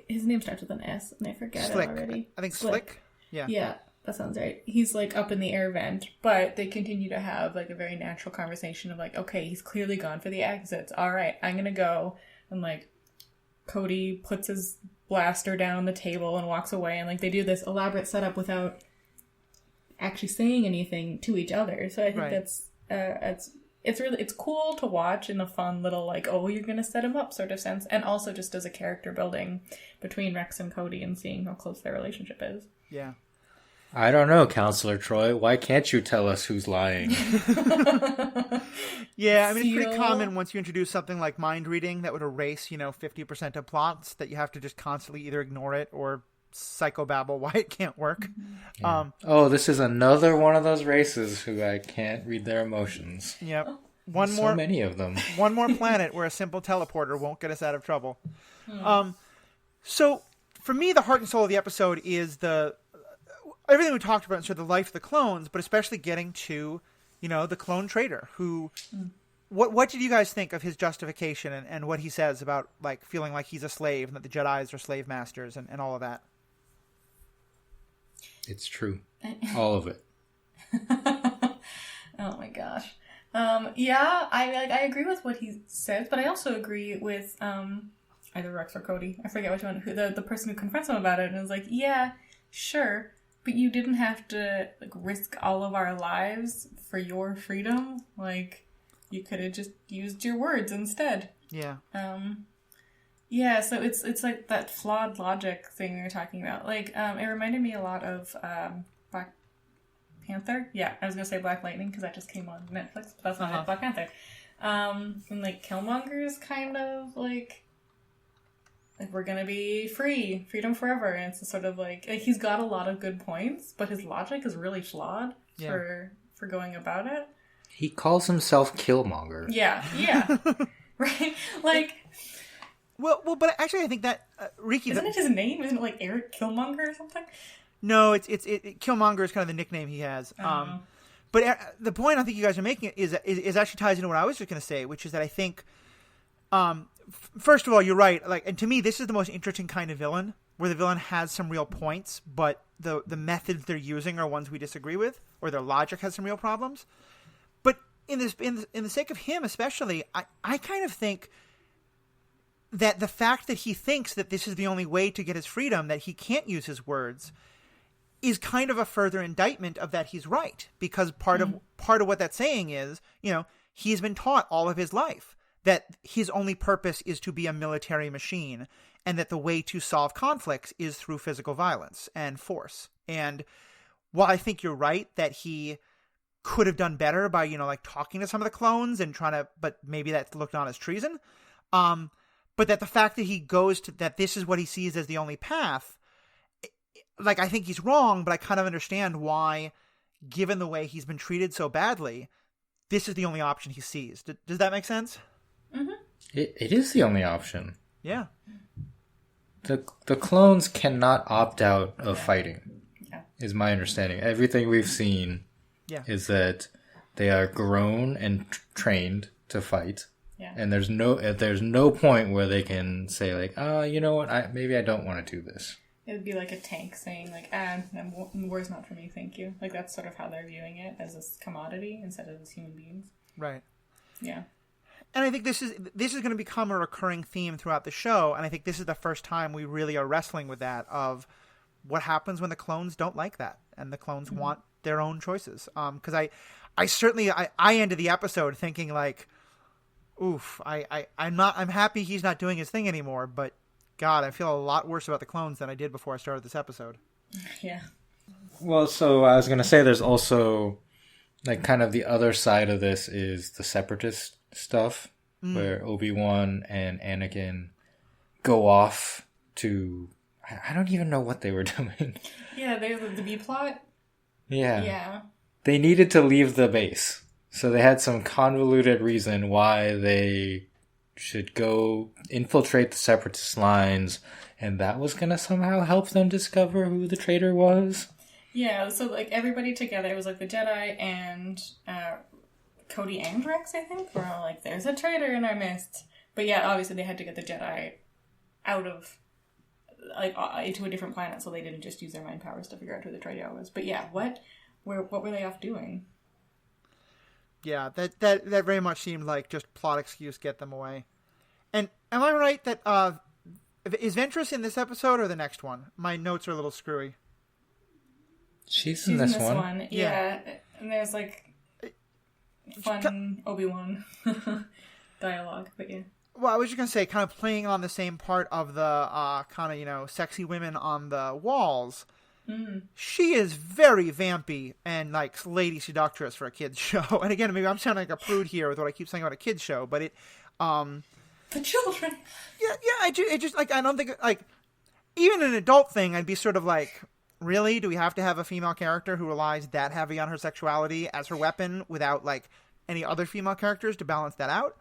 his name starts with an S and I forget Slick. it already. I think Slick. Yeah. Yeah, that sounds right. He's like up in the air vent, but they continue to have like a very natural conversation of like, okay, he's clearly gone for the exits. All right, I'm gonna go. And like Cody puts his blaster down on the table and walks away, and like they do this elaborate setup without actually saying anything to each other. So I think it's cool to watch in a fun little like, oh, you're gonna set him up sort of sense, and also just as a character building between Rex and Cody and seeing how close their relationship is. Yeah. I don't know, Counselor Troy. Why can't you tell us who's lying? Yeah, I mean, it's pretty common once you introduce something like mind reading that would erase, 50% of plots, that you have to just constantly either ignore it or psychobabble why it can't work. Yeah. This is another one of those races who I can't read their emotions. Yep. So many of them. One more planet where a simple teleporter won't get us out of trouble. So, for me, the heart and soul of the episode is everything we talked about, sort of the life of the clones, but especially getting to, the clone traitor who, what did you guys think of his justification and what he says about like feeling like he's a slave and that the Jedis are slave masters and all of that? It's true. All of it. Oh my gosh. I agree with what he says, but I also agree with, either Rex or Cody. I forget which one, the person who confronts him about it and is like, yeah, sure. But you didn't have to like risk all of our lives for your freedom. Like, you could have just used your words instead. Yeah. So it's like that flawed logic thing we were talking about. Like, it reminded me a lot of Black Panther. Yeah, I was gonna say Black Lightning because that just came on Netflix, but that's not it. Black Panther. And like Killmonger's kind of like we're gonna be freedom forever, and it's sort of like he's got a lot of good points, but his logic is really flawed for going about it. He calls himself Killmonger. Yeah, right. Like, well, but actually, I think that Riki isn't it his name? Isn't it like Eric Killmonger or something? No, it's Killmonger is kind of the nickname he has. But the point I think you guys are making is actually ties into what I was just going to say, which is that I think. First of all, you're right. Like, and to me, this is the most interesting kind of villain, where the villain has some real points, but the methods they're using are ones we disagree with, or their logic has some real problems. But in the sake of him, especially, I kind of think that the fact that he thinks that this is the only way to get his freedom, that he can't use his words, is kind of a further indictment of that he's right, because part of what that's saying is, he's been taught all of his life that his only purpose is to be a military machine, and that the way to solve conflicts is through physical violence and force. And while I think you're right that he could have done better by, like talking to some of the clones and but maybe that's looked on as treason. But that the fact that he goes to, that this is what he sees as the only path, like, I think he's wrong, but I kind of understand why, given the way he's been treated so badly, this is the only option he sees. Does that make sense? Mm-hmm. It is the only option. Yeah. The clones cannot opt out of fighting, is my understanding. Everything we've seen is that they are grown and trained to fight. Yeah. And there's no point where they can say, like, you know what, maybe I don't want to do this. It would be like a tank saying, like, war's not for me, thank you. Like, that's sort of how they're viewing it, as a commodity instead of as human beings. Right. Yeah. And I think this is going to become a recurring theme throughout the show, and I think this is the first time we really are wrestling with that, of what happens when the clones don't like that, and the clones want their own choices. Because I certainly ended the episode thinking, like, oof, I'm happy he's not doing his thing anymore, but God, I feel a lot worse about the clones than I did before I started this episode. Yeah. Well, so I was going to say there's also, like, kind of the other side of this is the separatist stuff, where Obi-Wan and Anakin go off to, I don't even know what they were doing. Yeah, they have the B-plot. Yeah. Yeah. They needed to leave the base, so they had some convoluted reason why they should go infiltrate the separatist lines, and that was going to somehow help them discover who the traitor was. Yeah, so like everybody together, it was like the Jedi and Cody and Rex, I think, were all like, there's a traitor in our midst. But yeah, obviously they had to get the Jedi out of, like, into a different planet, so they didn't just use their mind powers to figure out who the traitor was. But yeah, what were they off doing? Yeah, that very much seemed like just plot excuse, get them away. And am I right that is Ventress in this episode or the next one? My notes are a little screwy. She's in this one. Yeah. And there's like fun Obi-Wan dialogue, but yeah. Well, I was just going to say, kind of playing on the same part of the kind of, you know, sexy women on the walls. Mm. She is very vampy and like lady seductress for a kid's show. And again, maybe I'm sounding like a prude here with what I keep saying about a kid's show, but it... the children. Yeah, it just, like, I don't think, like, even an adult thing, I'd be sort of like, really? Do we have to have a female character who relies that heavy on her sexuality as her weapon without, like, any other female characters to balance that out?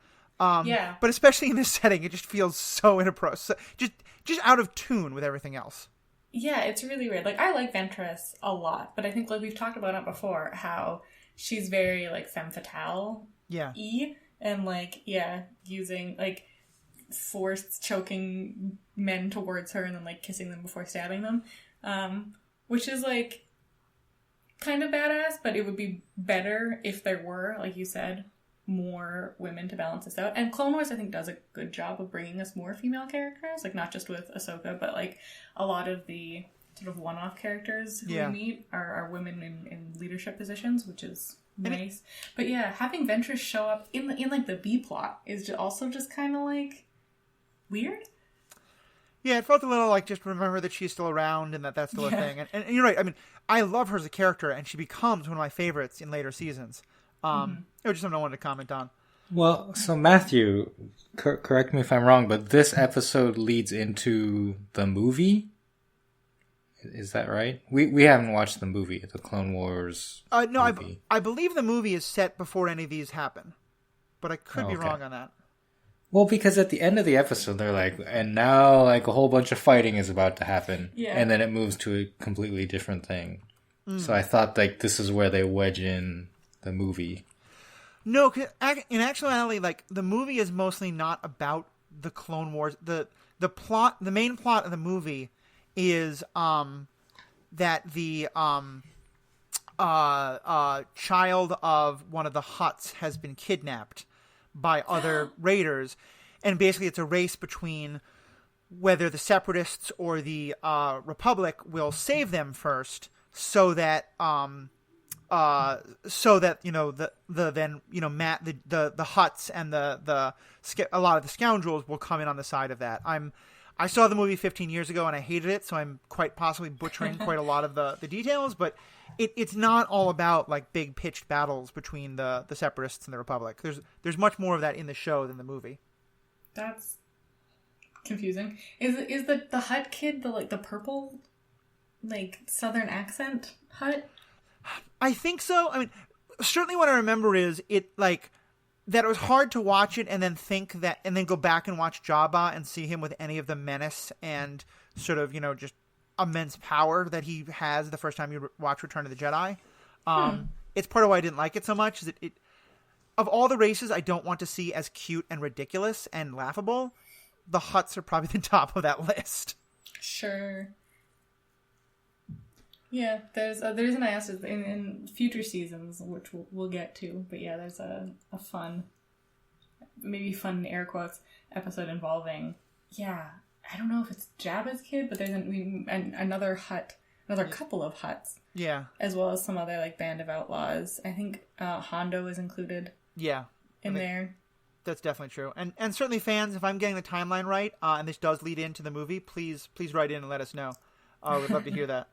Yeah. But especially in this setting, it just feels so inappropriate. Just out of tune with everything else. Yeah, it's really weird. Like, I like Ventress a lot, but I think, like, we've talked about it before, how she's very, like, femme fatale-y. Yeah. And, like, yeah, using, like, forced choking men towards her and then, like, kissing them before stabbing them. Which is, like, kind of badass, but it would be better if there were, like you said, more women to balance this out. And Clone Wars, I think, does a good job of bringing us more female characters, like, not just with Ahsoka, but, like, a lot of the sort of one-off characters who we meet are women in leadership positions, which is nice. But yeah, having Ventress show up in like the B plot is also just kind of like weird. Yeah, it felt a little like just remember that she's still around and that's still a thing. And you're right. I mean, I love her as a character, and she becomes one of my favorites in later seasons. It was just something I wanted to comment on. Well, so Matthew, correct me if I'm wrong, but this episode leads into the movie. Is that right? We haven't watched the movie, the Clone Wars no, movie. I believe the movie is set before any of these happen, but I could be wrong on that. Well, because at the end of the episode, they're like, and now like a whole bunch of fighting is about to happen. Yeah. And then it moves to a completely different thing. So I thought like this is where they wedge in the movie. No, in actuality, like the movie is mostly not about the Clone Wars. The plot, the main plot of the movie is that the child of one of the Hutts has been kidnapped by other raiders, and basically it's a race between whether the Separatists or the Republic will save them first, so that you know the Hutts and a lot of the scoundrels will come in on the side of that. I saw the movie 15 years ago and I hated it, so I'm quite possibly butchering quite a lot of the details, but it's not all about like big pitched battles between the Separatists and the Republic. There's much more of that in the show than the movie. That's confusing. Is the Hutt kid the purple like southern accent Hutt? I think so. I mean, certainly what I remember is it like that it was hard to watch it and then and then go back and watch Jabba and see him with any of the menace and sort of, you know, just immense power that he has the first time you watch Return of the Jedi. It's part of why I didn't like it so much. Is it of all the races I don't want to see as cute and ridiculous and laughable, the Hutts are probably the top of that list. Sure. Yeah, there's a reason I asked it in future seasons, which we'll get to. But yeah, there's a fun, maybe fun in air quotes, episode involving, I don't know if it's Jabba's kid, but there's another Hutt, another couple of Hutts. Yeah. As well as some other like band of outlaws. I think Hondo is included. Yeah. In there. That's definitely true. And certainly fans, if I'm getting the timeline right, and this does lead into the movie, please write in and let us know. We'd love to hear that.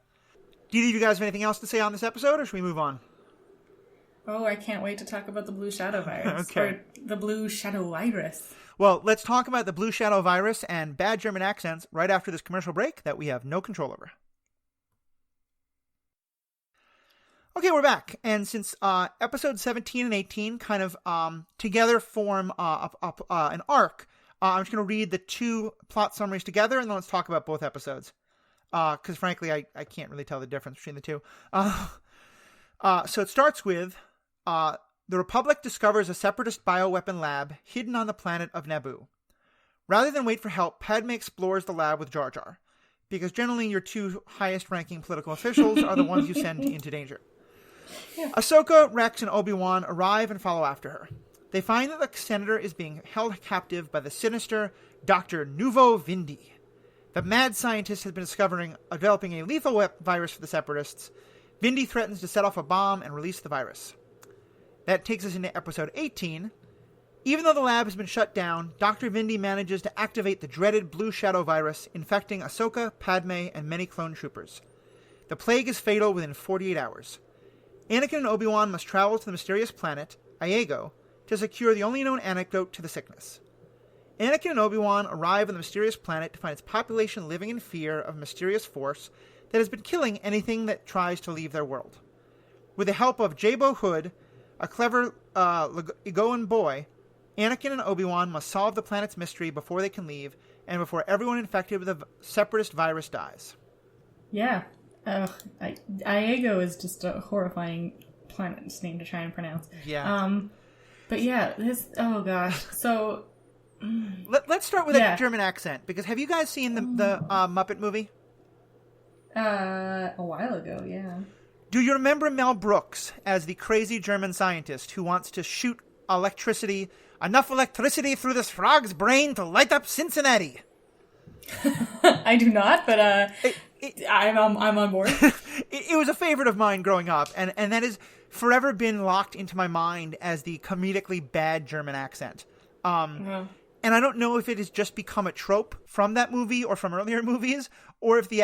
Do either of you guys have anything else to say on this episode, or should we move on? Oh, I can't wait to talk about the Blue Shadow Virus. Okay. Or the Blue Shadow Virus. Well, let's talk about the Blue Shadow Virus and bad German accents right after this commercial break that we have no control over. Okay, we're back. And since episodes 17 and 18 kind of together form an arc, I'm just going to read the two plot summaries together, and then let's talk about both episodes. because frankly, I can't really tell the difference between the two. So it starts with the Republic discovers a separatist bioweapon lab hidden on the planet of Naboo. Rather than wait for help, Padme explores the lab with Jar Jar, because generally your two highest-ranking political officials are the ones you send into danger. Yeah. Ahsoka, Rex, and Obi-Wan arrive and follow after her. They find that the senator is being held captive by the sinister Dr. Nuvo Vindi. The mad scientist has been developing a lethal virus for the Separatists. Vindi threatens to set off a bomb and release the virus. That takes us into episode 18. Even though the lab has been shut down, Dr. Vindi manages to activate the dreaded Blue Shadow virus, infecting Ahsoka, Padme, and many clone troopers. The plague is fatal within 48 hours. Anakin and Obi-Wan must travel to the mysterious planet, Iago, to secure the only known antidote to the sickness. Anakin and Obi-Wan arrive on the mysterious planet to find its population living in fear of a mysterious force that has been killing anything that tries to leave their world. With the help of Jabo Hood, a clever Egoan boy, Anakin and Obi-Wan must solve the planet's mystery before they can leave, and before everyone infected with the Separatist virus dies. Yeah. Iago is just a horrifying planet's name to try and pronounce. Yeah. But yeah, oh gosh. So... Let's start with a German accent, because have you guys seen the Muppet movie? A while ago, yeah. Do you remember Mel Brooks as the crazy German scientist who wants to shoot enough electricity through this frog's brain to light up Cincinnati? I do not, but I'm on board. It was a favorite of mine growing up, and that has forever been locked into my mind as the comedically bad German accent. And I don't know if it has just become a trope from that movie or from earlier movies, or if the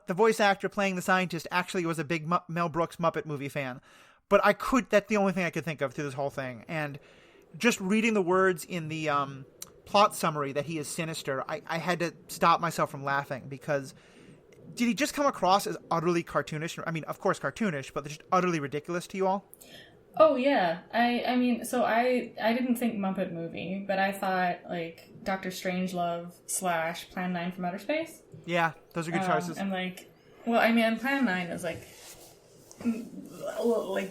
voice actor playing the scientist actually was a big Mel Brooks Muppet movie fan. But that's the only thing I could think of through this whole thing. And just reading the words in the plot summary that he is sinister, I had to stop myself from laughing, because did he just come across as utterly cartoonish? I mean, of course cartoonish, but just utterly ridiculous to you all? Oh, yeah. I mean, so I didn't think Muppet movie, but I thought, like, Dr. Strangelove / Plan 9 from Outer Space. Yeah, those are good choices. And, like, well, I mean, Plan 9 is, like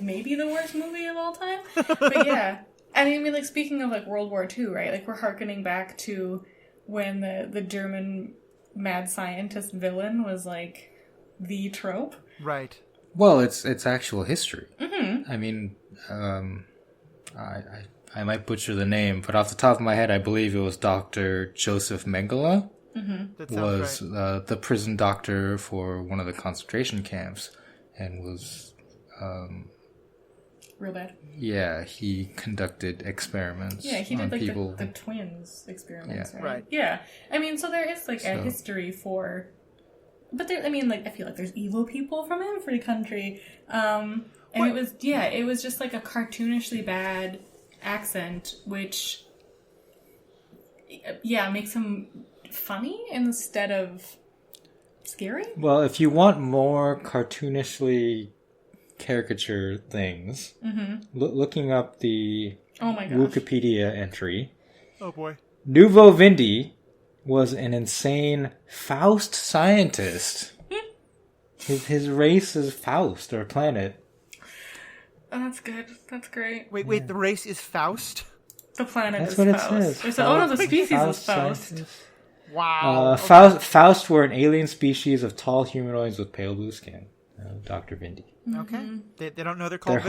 maybe the worst movie of all time. But, yeah. And I mean, like, speaking of, like, World War II, right? Like, we're hearkening back to when the German mad scientist villain was, like, the trope. Right. Well, it's actual history. Mm-hmm. I mean, I might butcher the name, but off the top of my head, I believe it was Dr. Joseph Mengele. Mm-hmm. That was right. The prison doctor for one of the concentration camps, and was real bad. Yeah, he conducted experiments. Yeah, he did like people. The twins experiments. Yeah. Right. Yeah, I mean, so there is like a history for. But there, I mean, like, I feel like there's evil people from every country. And it was just like a cartoonishly bad accent, which, makes him funny instead of scary. Well, if you want more cartoonishly caricature things, looking up the Wikipedia entry. Oh boy. Nuvo Vindi was an insane Faust scientist. His race is Faust, or planet. Oh, that's good. That's great. Wait, the race is Faust? The planet That's is what Faust. it says. The species is Faust. Scientist. Wow. Faust were an alien species of tall humanoids with pale blue skin. Dr. Vindi. Okay. They don't know they're called...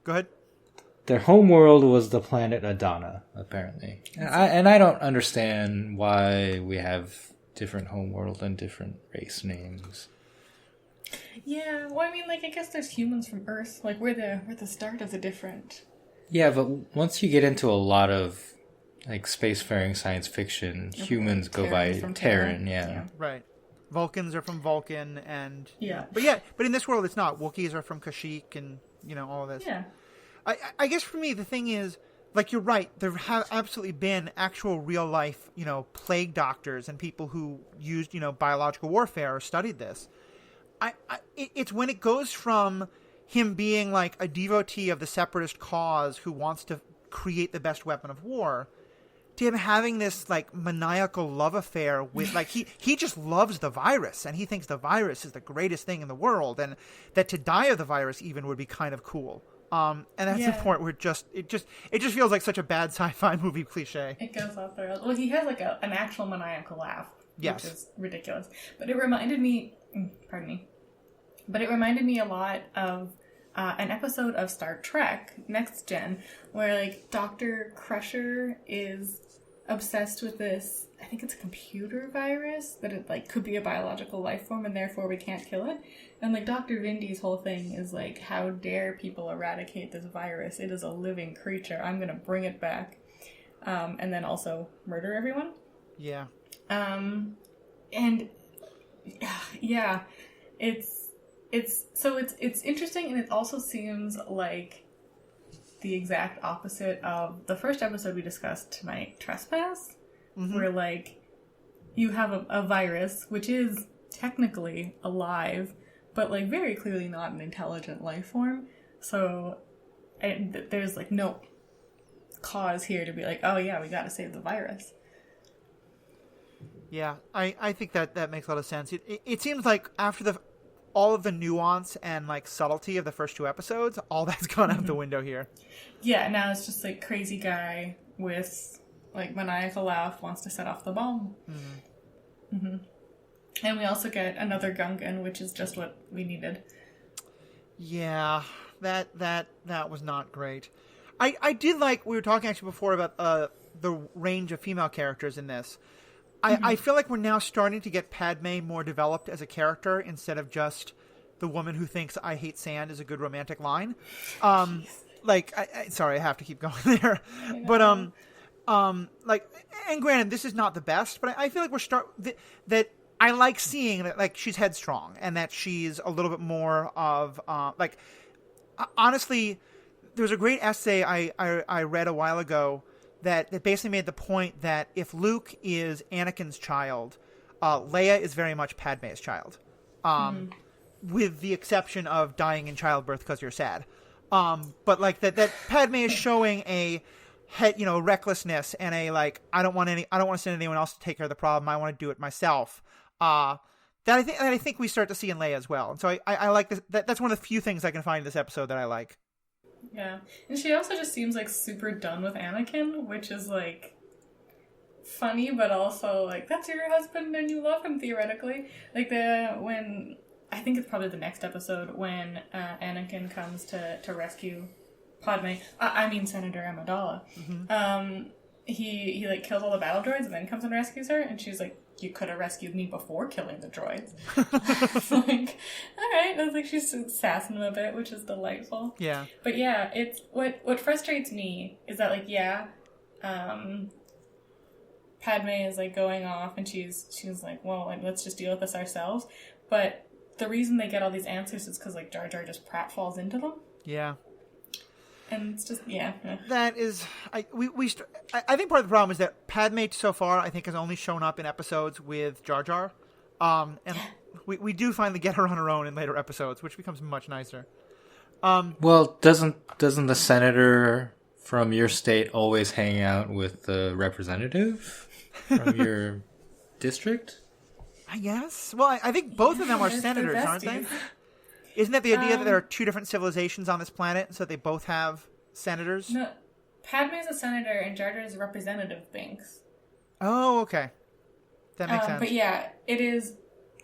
Go ahead. Their home world was the planet Adana, apparently. And I don't understand why we have different home world and different race names. Yeah, well, I mean, like, I guess there's humans from Earth. Like, we're the start of the different. Yeah, but once you get into a lot of, like, spacefaring science fiction, humans go by Terran, yeah. Right. Vulcans are from Vulcan, and... Yeah. But in this world, it's not. Wookiees are from Kashyyyk, and, all of this. Yeah. I guess for me, the thing is, like, you're right, there have absolutely been actual real-life, plague doctors and people who used, biological warfare or studied this. It's when it goes from him being, like, a devotee of the separatist cause who wants to create the best weapon of war him having this like maniacal love affair with like he just loves the virus, and he thinks the virus is the greatest thing in the world, and that to die of the virus even would be kind of cool. And that's the point where it just feels like such a bad sci-fi movie cliche. It goes off the rails. Well, he has like an actual maniacal laugh, yes, which is ridiculous. But it reminded me, pardon me, but it reminded me a lot of an episode of Star Trek Next Gen, where like Dr. Crusher is obsessed with this. I think it's a computer virus that it like could be a biological life form, and therefore we can't kill it. And like Dr. Vindy's whole thing is like, how dare people eradicate this virus? It is a living creature. I'm gonna bring it back, and then also murder everyone. Yeah. And yeah, it's interesting, and it also seems like the exact opposite of the first episode we discussed tonight, Trespass, where like you have a virus which is technically alive, but like very clearly not an intelligent life form. So there's like no cause here to be like, oh yeah, we got to save the virus. Yeah, I think that makes a lot of sense. It seems like after all of the nuance and like subtlety of the first two episodes, all that's gone out the window here. Yeah, now it's just like crazy guy with like maniacal laugh wants to set off the bomb. And we also get another Gungan, which is just what we needed. Yeah, that was not great. I did like, we were talking actually before about the range of female characters in this. I feel like we're now starting to get Padme more developed as a character instead of just the woman who thinks I hate sand is a good romantic line. Like, sorry, I have to keep going there. But, like, and granted, this is not the best, but I feel like that I like seeing that, like, she's headstrong and that she's a little bit more of, like, honestly, there was a great essay I read a while ago that basically made the point that if Luke is Anakin's child, Leia is very much Padme's child, with the exception of dying in childbirth because you're sad. But like that Padme is showing a recklessness and a like I don't want to send anyone else to take care of the problem. I want to do it myself. That I think we start to see in Leia as well. And so I like this. That's one of the few things I can find in this episode that I like. Yeah, and she also just seems like super done with Anakin, which is like funny, but also like that's your husband and you love him theoretically. Like when I think it's probably the next episode when Anakin comes to rescue Padme. I mean Senator Amidala. He like kills all the battle droids and then comes and rescues her, and she's like, "You could have rescued me before killing the droids." It's like, all right. I was like, she's sassing him a bit, which is delightful. Yeah. But yeah, it's what frustrates me is that like Padme is like going off and she's like, well, like let's just deal with this ourselves. But the reason they get all these answers is because like Jar Jar just pratfalls into them. Yeah. And it's just, yeah. That is, I think part of the problem is that Padme so far, I think, has only shown up in episodes with Jar Jar. And we do finally get her on her own in later episodes, which becomes much nicer. Well, doesn't the senator from your state always hang out with the representative from your district? I guess. Well, I think both of them are senators, aren't they? Isn't that the idea that there are two different civilizations on this planet, so they both have senators? No, Padme's a senator and Jar Jar is a representative, Binks. Oh, okay. That makes sense. But yeah, it is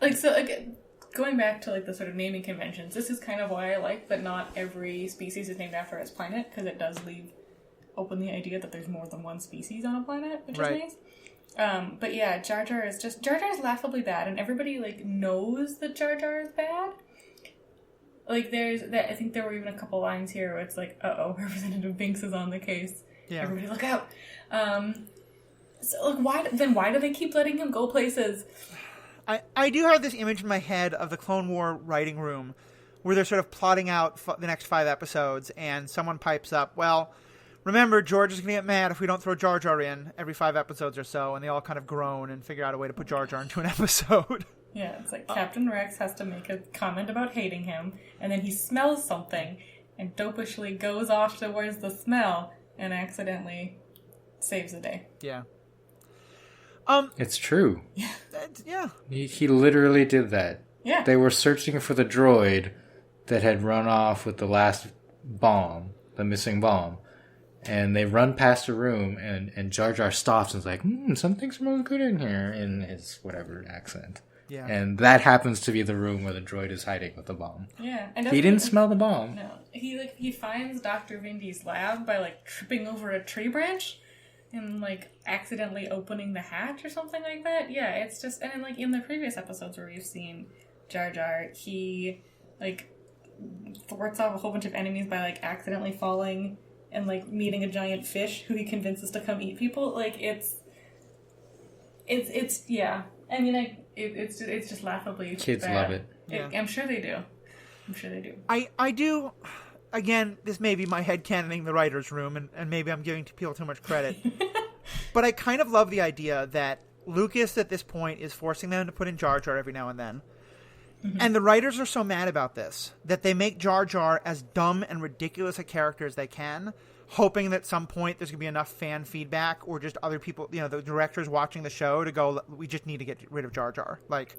like so. Like, going back to like the sort of naming conventions, this is kind of why I like that not every species is named after its planet, because it does leave open the idea that there's more than one species on a planet, which is nice. But yeah, Jar Jar is laughably bad, and everybody like knows that Jar Jar is bad. Like, I think there were even a couple lines here where it's like, Representative Binks is on the case. Yeah. Everybody look out. So, like, why do they keep letting him go places? I do have this image in my head of the Clone War writing room where they're sort of plotting out the next 5 episodes, and someone pipes up, well, remember, George is going to get mad if we don't throw Jar Jar in every 5 episodes or so, and they all kind of groan and figure out a way to put Jar Jar into an episode. Yeah, it's like Captain Rex has to make a comment about hating him, and then he smells something, and dopishly goes off towards the smell, and accidentally saves the day. Yeah. It's true. Yeah. He literally did that. Yeah. They were searching for the droid that had run off with the last bomb, the missing bomb. And they run past a room, and Jar Jar stops and is like, something smells good in here, in his whatever accent. Yeah. And that happens to be the room where the droid is hiding with the bomb. Yeah. And he didn't smell the bomb. No. He finds Dr. Vindy's lab by, like, tripping over a tree branch and, like, accidentally opening the hatch or something like that. Yeah, it's just... And then, like, in the previous episodes where we've seen Jar Jar, he, like, thwarts off a whole bunch of enemies by, like, accidentally falling and, like, meeting a giant fish who he convinces to come eat people. Like, it's yeah. I mean, it's just laughably Kids bad. love it. Yeah. I'm sure they do. I do... Again, this may be my headcanoning the writer's room, and maybe I'm giving people too much credit. But I kind of love the idea that Lucas, at this point, is forcing them to put in Jar Jar every now and then. Mm-hmm. And the writers are so mad about this that they make Jar Jar as dumb and ridiculous a character as they can, hoping that at some point there's going to be enough fan feedback or just other people, the directors watching the show to go, we just need to get rid of Jar Jar. Like,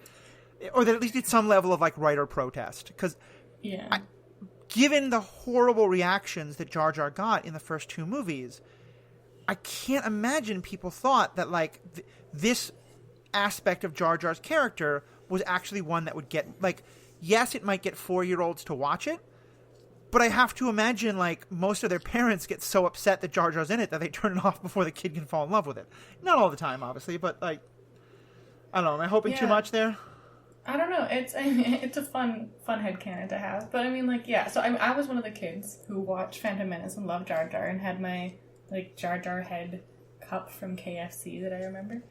or that at least it's some level of, like, writer protest. Because given the horrible reactions that Jar Jar got in the first two movies, I can't imagine people thought that, like, this aspect of Jar Jar's character was actually one that would get, like, yes, it might get 4-year-olds to watch it, but I have to imagine, like, most of their parents get so upset that Jar Jar's in it that they turn it off before the kid can fall in love with it. Not all the time, obviously, but, like, I don't know. Am I hoping too much there? I don't know. It's a fun headcanon to have. But I mean, like, yeah. So I was one of the kids who watched Phantom Menace and loved Jar Jar and had my, like, Jar Jar head cup from KFC that I remember.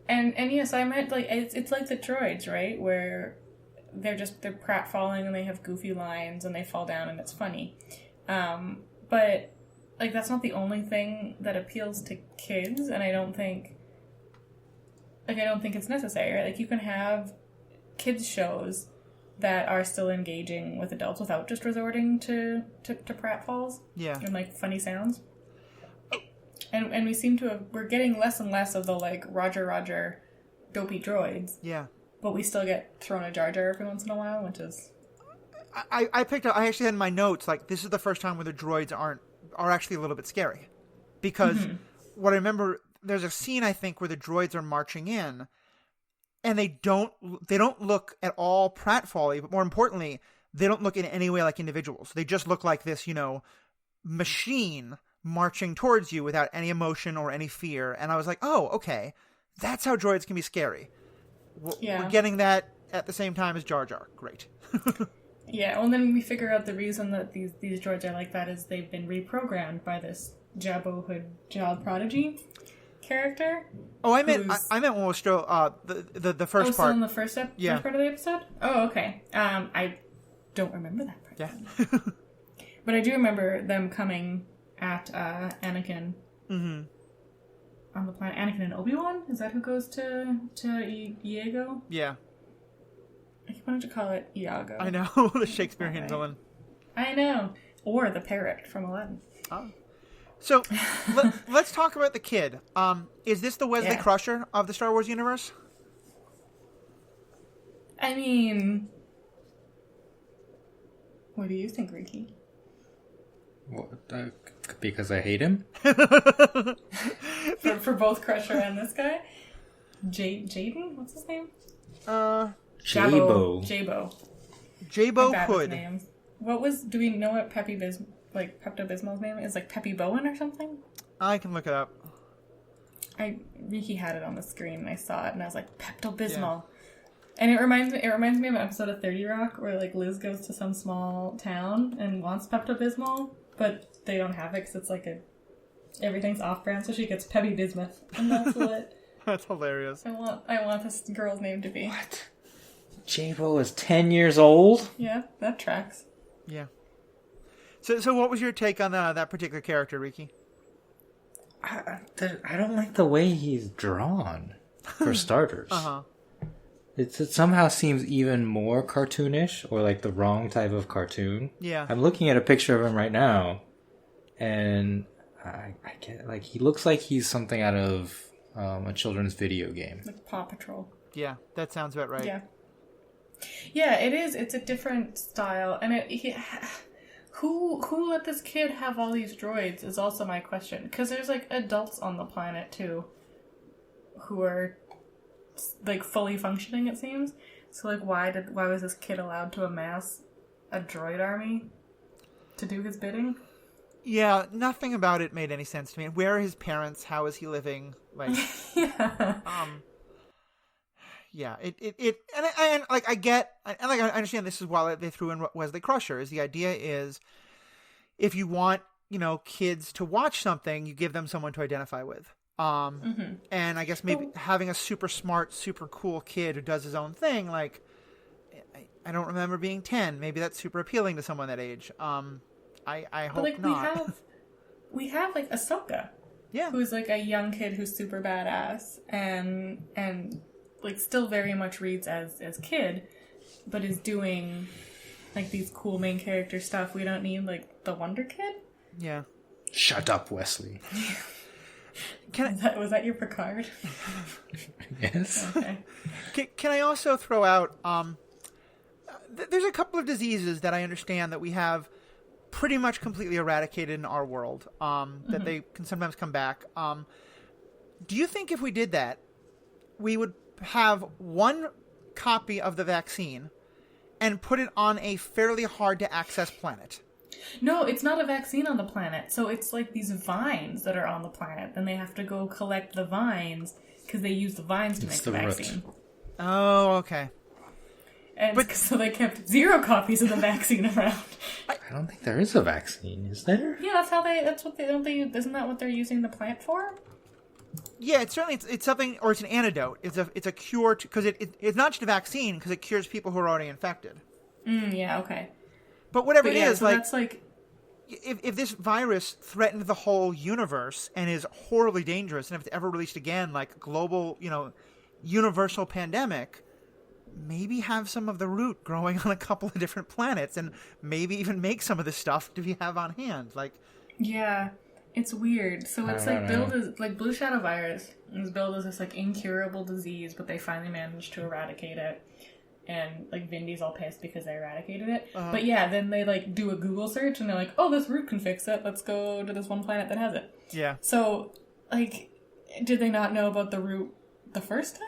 And yes, I meant, like, it's like the droids, right? Where they're pratfalling and they have goofy lines and they fall down and it's funny. But, like, that's not the only thing that appeals to kids, and I don't think it's necessary, right? Like, you can have kids shows that are still engaging with adults without just resorting to pratfalls. Yeah. And, like, funny sounds. And we seem to we're getting less and less of the, like, Roger, dopey droids. Yeah. But we still get thrown a Jar Jar every once in a while, which is... I picked up, I actually had in my notes, like, this is the first time where the droids are actually a little bit scary. Because what I remember, there's a scene, I think, where the droids are marching in, and they don't look at all pratfally, but more importantly, they don't look in any way like individuals. They just look like this, machine marching towards you without any emotion or any fear. And I was like, oh, okay, that's how droids can be scary. We're getting that at the same time as Jar Jar. Great. Yeah, well, and then we figure out the reason that these droids are like that is they've been reprogrammed by this Jabba Hood child prodigy character. Oh, I meant when we're still the first part. Oh, still in the first part of the episode? Oh, okay. I don't remember that part. Yeah. But I do remember them coming at Anakin on the planet. Anakin and Obi-Wan? Is that who goes to Iago? Yeah. I keep wanting to call it Iago. I know, the Shakespearean villain. I know. Or the parrot from Aladdin. Oh. So, let's talk about the kid. Is this the Wesley Crusher of the Star Wars universe? I mean... What do you think, Ricky? Because I hate him? for both Crusher and this guy? Jaden? What's his name? Jabo. Jabo Hood. Do we know what Pepto-Bismol's name is? Like Peppy Bowen or something? I can look it up. Ricky had it on the screen and I saw it and I was like, Pepto-Bismol. Yeah. And it reminds me of an episode of 30 Rock where, like, Liz goes to some small town and wants Pepto-Bismol, but they don't have it because it's like everything's off-brand, so she gets Peppy Bismuth. And that's what... That's hilarious. I want this girl's name to be. What? Jabo is 10 years old? Yeah, that tracks. Yeah. So what was your take on that particular character, Ricky? I don't like the way he's drawn, for starters. Uh-huh. It somehow seems even more cartoonish, or like the wrong type of cartoon. Yeah. I'm looking at a picture of him right now, and I get like he looks like he's something out of a children's video game. Like Paw Patrol. Yeah, that sounds about right. Yeah. Yeah, it is. It's a different style, and who let this kid have all these droids is also my question. Because there's like adults on the planet too, who are like fully functioning. It seems. So like, why was this kid allowed to amass a droid army to do his bidding? Yeah, nothing about it made any sense to me. Where are his parents? How is he living? Like, yeah. Yeah, I understand this is why they threw in Wesley Crusher. Is the idea is if you want, kids to watch something, you give them someone to identify with. And I guess maybe having a super smart, super cool kid who does his own thing, like, I don't remember being 10. Maybe that's super appealing to someone that age. I hope like, not. We have like Ahsoka, who's like a young kid who's super badass and like still very much reads as kid, but is doing like these cool main character stuff. We don't need like the Wonder Kid. Yeah. Shut up, Wesley. Was that your Picard? Yes. Okay. Can I also throw out? There's a couple of diseases that I understand that we have pretty much completely eradicated in our world. That they can sometimes come back. Do you think if we did that, we would have one copy of the vaccine and put it on a fairly hard to access planet? No, it's not a vaccine on the planet. So it's like these vines that are on the planet. Then they have to go collect the vines because they use the vines to make the vaccine. Oh, okay. And so they kept 0 copies of the vaccine around. I don't think there is a vaccine, is there? Yeah, isn't that what they're using the plant for? Yeah, it's something, or it's an antidote. It's a cure because it's not just a vaccine because it cures people who are already infected. Yeah, okay. But whatever it is, so like, that's like, if this virus threatened the whole universe and is horribly dangerous, and if it's ever released again, like global, universal pandemic, maybe have some of the root growing on a couple of different planets, and maybe even make some of the stuff to have on hand. Like, yeah. It's weird. So it's like billed as like Blue Shadow virus is billed as this like incurable disease, but they finally managed to eradicate it. And like Vindy's all pissed because they eradicated it. But yeah, then they like do a Google search and they're like, oh, this root can fix it. Let's go to this one planet that has it. Yeah. So like, did they not know about the root the first time?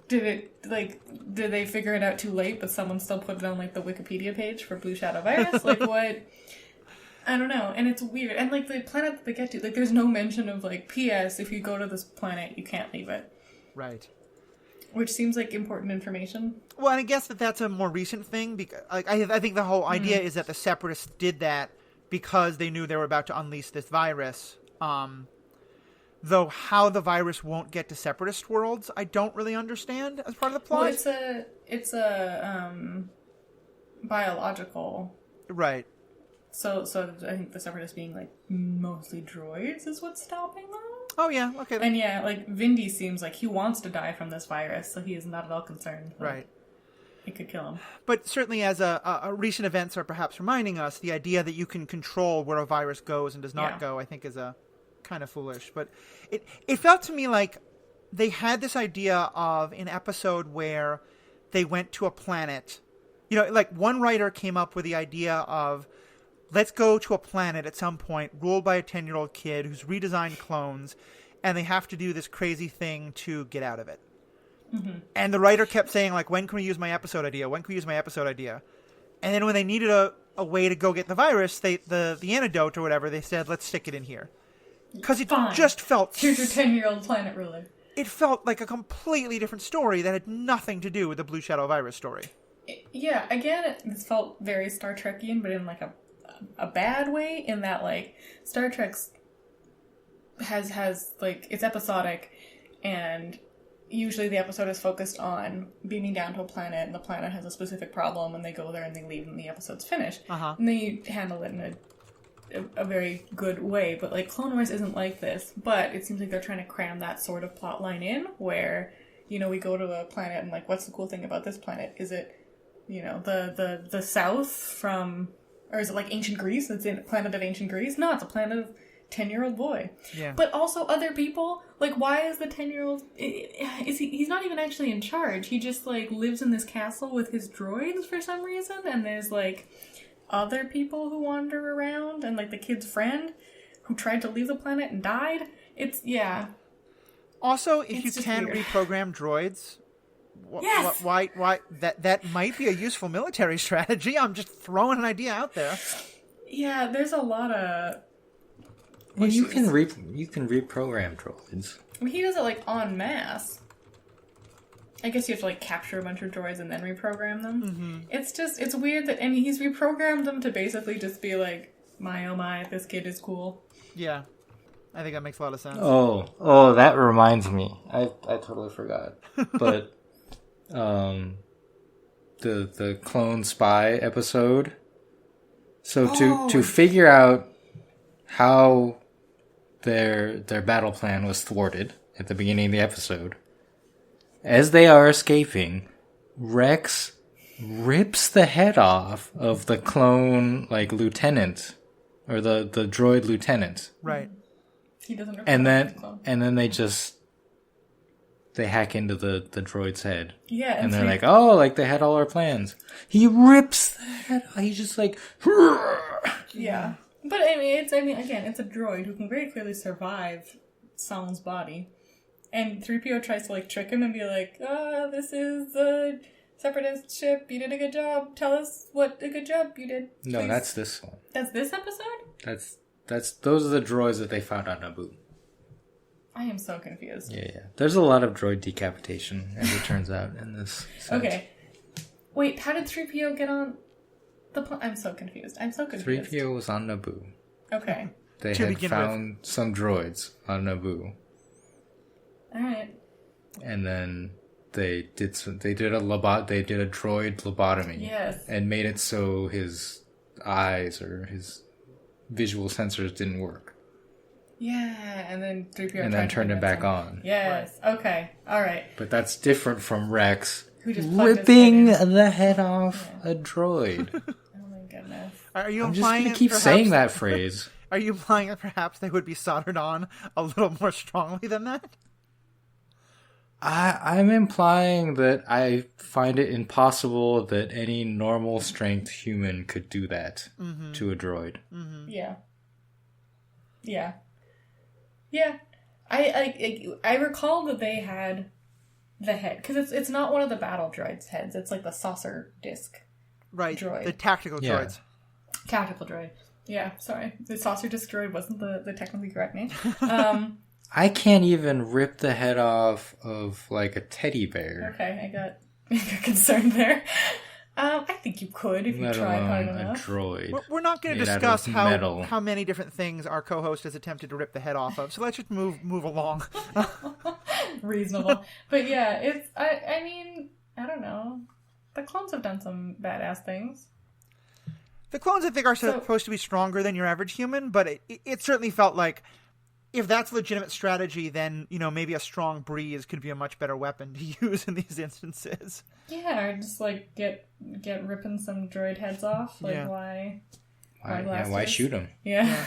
Did they figure it out too late, but someone still put it on like the Wikipedia page for Blue Shadow virus? Like what? I don't know, and it's weird. And, like, the planet that they get to, like, there's no mention of, like, P.S., if you go to this planet, you can't leave it. Right. Which seems like important information. Well, and I guess that's a more recent thing, because like, I think the whole idea is that the Separatists did that because they knew they were about to unleash this virus. Though how the virus won't get to Separatist worlds, I don't really understand as part of the plot. Well, it's a biological... Right. So I think the Separatists being, like, mostly droids is what's stopping them? Oh, yeah, okay. And yeah, like, Vindy seems like he wants to die from this virus, so he is not at all concerned. Right. It could kill him. But certainly as a recent events are perhaps reminding us, the idea that you can control where a virus goes and does not go, I think is a kind of foolish. But it felt to me like they had this idea of an episode where they went to a planet. Like one writer came up with the idea of, let's go to a planet at some point ruled by a 10-year-old kid who's redesigned clones, and they have to do this crazy thing to get out of it. Mm-hmm. And the writer kept saying, like, when can we use my episode idea? When can we use my episode idea? And then when they needed a way to go get the virus, the antidote or whatever, they said, let's stick it in here. Because it just felt... Here's your 10-year-old planet ruler. It felt like a completely different story that had nothing to do with the Blue Shadow virus story. Yeah, again, it felt very Star Trekian, but in, like, a bad way, in that, like, Star Trek's has like, it's episodic, and usually the episode is focused on beaming down to a planet, and the planet has a specific problem, and they go there and they leave, and the episode's finished. And they handle it in a very good way, but, like, Clone Wars isn't like this, but it seems like they're trying to cram that sort of plot line in, where, we go to a planet, and, like, what's the cool thing about this planet? Is it, the south from... Or is it like ancient Greece? It's a planet of ancient Greece? No, it's a planet of 10-year-old boy. Yeah. But also other people, like, why is the 10-year-old... He's not even actually in charge. He just, like, lives in this castle with his droids for some reason, and there's, like, other people who wander around, and, like, the kid's friend who tried to leave the planet and died. It's, yeah. Also, if It's you just can weird. reprogram droids, Yes! why that might be a useful military strategy. I'm just throwing an idea out there. Yeah, there's a lot of... Well, you can reprogram droids. I mean, he does it, like, en masse. I guess you have to, like, capture a bunch of droids and then reprogram them. Mm-hmm. It's weird that, and he's reprogrammed them to basically just be like, my oh my, this kid is cool. Yeah. I think that makes a lot of sense. Oh, that reminds me. I totally forgot. But, the clone spy episode. So to figure out how their battle plan was thwarted at the beginning of the episode, as they are escaping, Rex rips the head off of the clone, like, lieutenant, or the droid lieutenant. Right. He doesn't rip And it off the then clone. they hack into the droid's head. Yeah, And they're like, oh, like they had all our plans. He rips the head off. He's just like, yeah. But again, it's a droid who can very clearly survive someone's body. And 3PO tries to, like, trick him and be like, this is a separatist ship. You did a good job. Tell us what a good job you did. no, please." that's this one. That's this episode? Those are the droids that they found on Naboo. I am so confused. Yeah. There's a lot of droid decapitation, as it turns out, in this set. Okay. Wait, how did 3PO get on the I'm so confused. 3PO was on Naboo. Okay. They To had begin found some droids on Naboo. Alright. And then they did a droid lobotomy. Yes. And made it so his eyes or his visual sensors didn't work. Yeah, and then 3PO And then turned it back on. Yes. Right. Okay. Alright. But that's different from Rex Who just plugged his ripping head in. the head off a droid. Oh my goodness. Are you I'm just implying going that to keep perhaps- saying that phrase. Are you implying that perhaps they would be soldered on a little more strongly than that? I'm implying that I find it impossible that any normal strength human could do that to a droid. Mm-hmm. Yeah. Yeah. Yeah. I recall that they had the head, because it's not one of the battle droids' heads. It's like the saucer disc Right. droid. The tactical Yeah. droids. Tactical droid. Yeah, sorry. The saucer disc droid wasn't the technically correct name. I can't even rip the head off of, like, a teddy bear. Okay, I got concerned there. I think you could if you Let tried hard alone a enough. droid. We're not going to made out discuss of metal. how many different things our co-host has attempted to rip the head off of. So let's just move along. Reasonable. But yeah, it's I mean, I don't know. The clones have done some badass things. The clones, I think, are supposed to be stronger than your average human, but it certainly felt like if that's a legitimate strategy, then, you know, maybe a strong breeze could be a much better weapon to use in these instances. Yeah, or just like get ripping some droid heads off. Like Yeah. why Why blasters? shoot him? Yeah.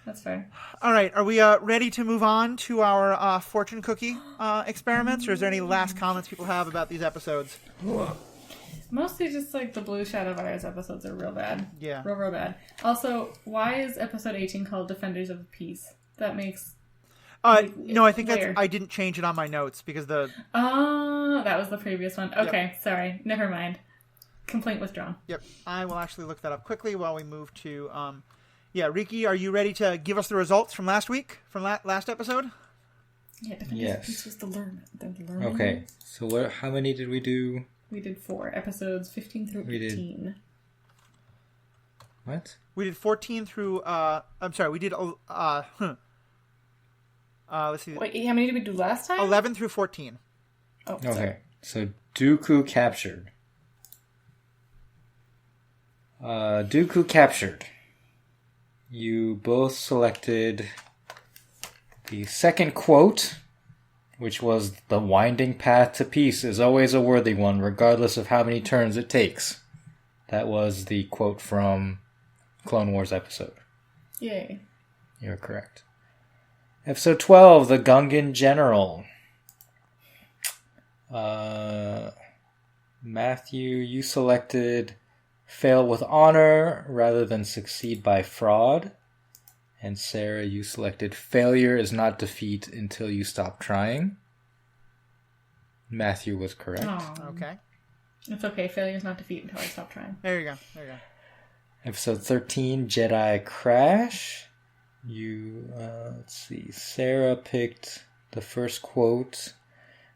That's fair. All right, are we ready to move on to our fortune cookie experiments, or is there any last comments people have about these episodes? Mostly just like the Blue Shadow Virus episodes are real bad. Yeah. Real bad. Also, why is episode 18 called Defenders of Peace? That makes... No, I think Where? I didn't change it on my notes because the... Oh, that was the previous one. Okay, sorry. Never mind. Complaint withdrawn. Yep, I will actually look that up quickly while we move to... Yeah, Riki, are you ready to give us the results from last week, from last episode? Yeah, Defenders Yes. of Peace was the learning. Okay, so how many did we do? We did 4 episodes, 15 through We did. 18. What? We did 14 through... I'm sorry, we did... let's see. Wait, how many did we do last time? 11 through 14. Oh, Okay, sorry. so Dooku captured. Dooku captured. You both selected the second quote, which was, "The winding path to peace is always a worthy one, regardless of how many turns it takes." That was the quote from Clone Wars episode. Yay. You're correct. Episode 12, The Gungan General. Matthew, you selected fail with honor rather than succeed by fraud. And Sarah, you selected failure is not defeat until you stop trying. Matthew was correct. Aww. Okay. It's okay. Failure is not defeat until I stop trying. There you go. Episode 13, Jedi Crash. You, let's see. Sarah picked the first quote.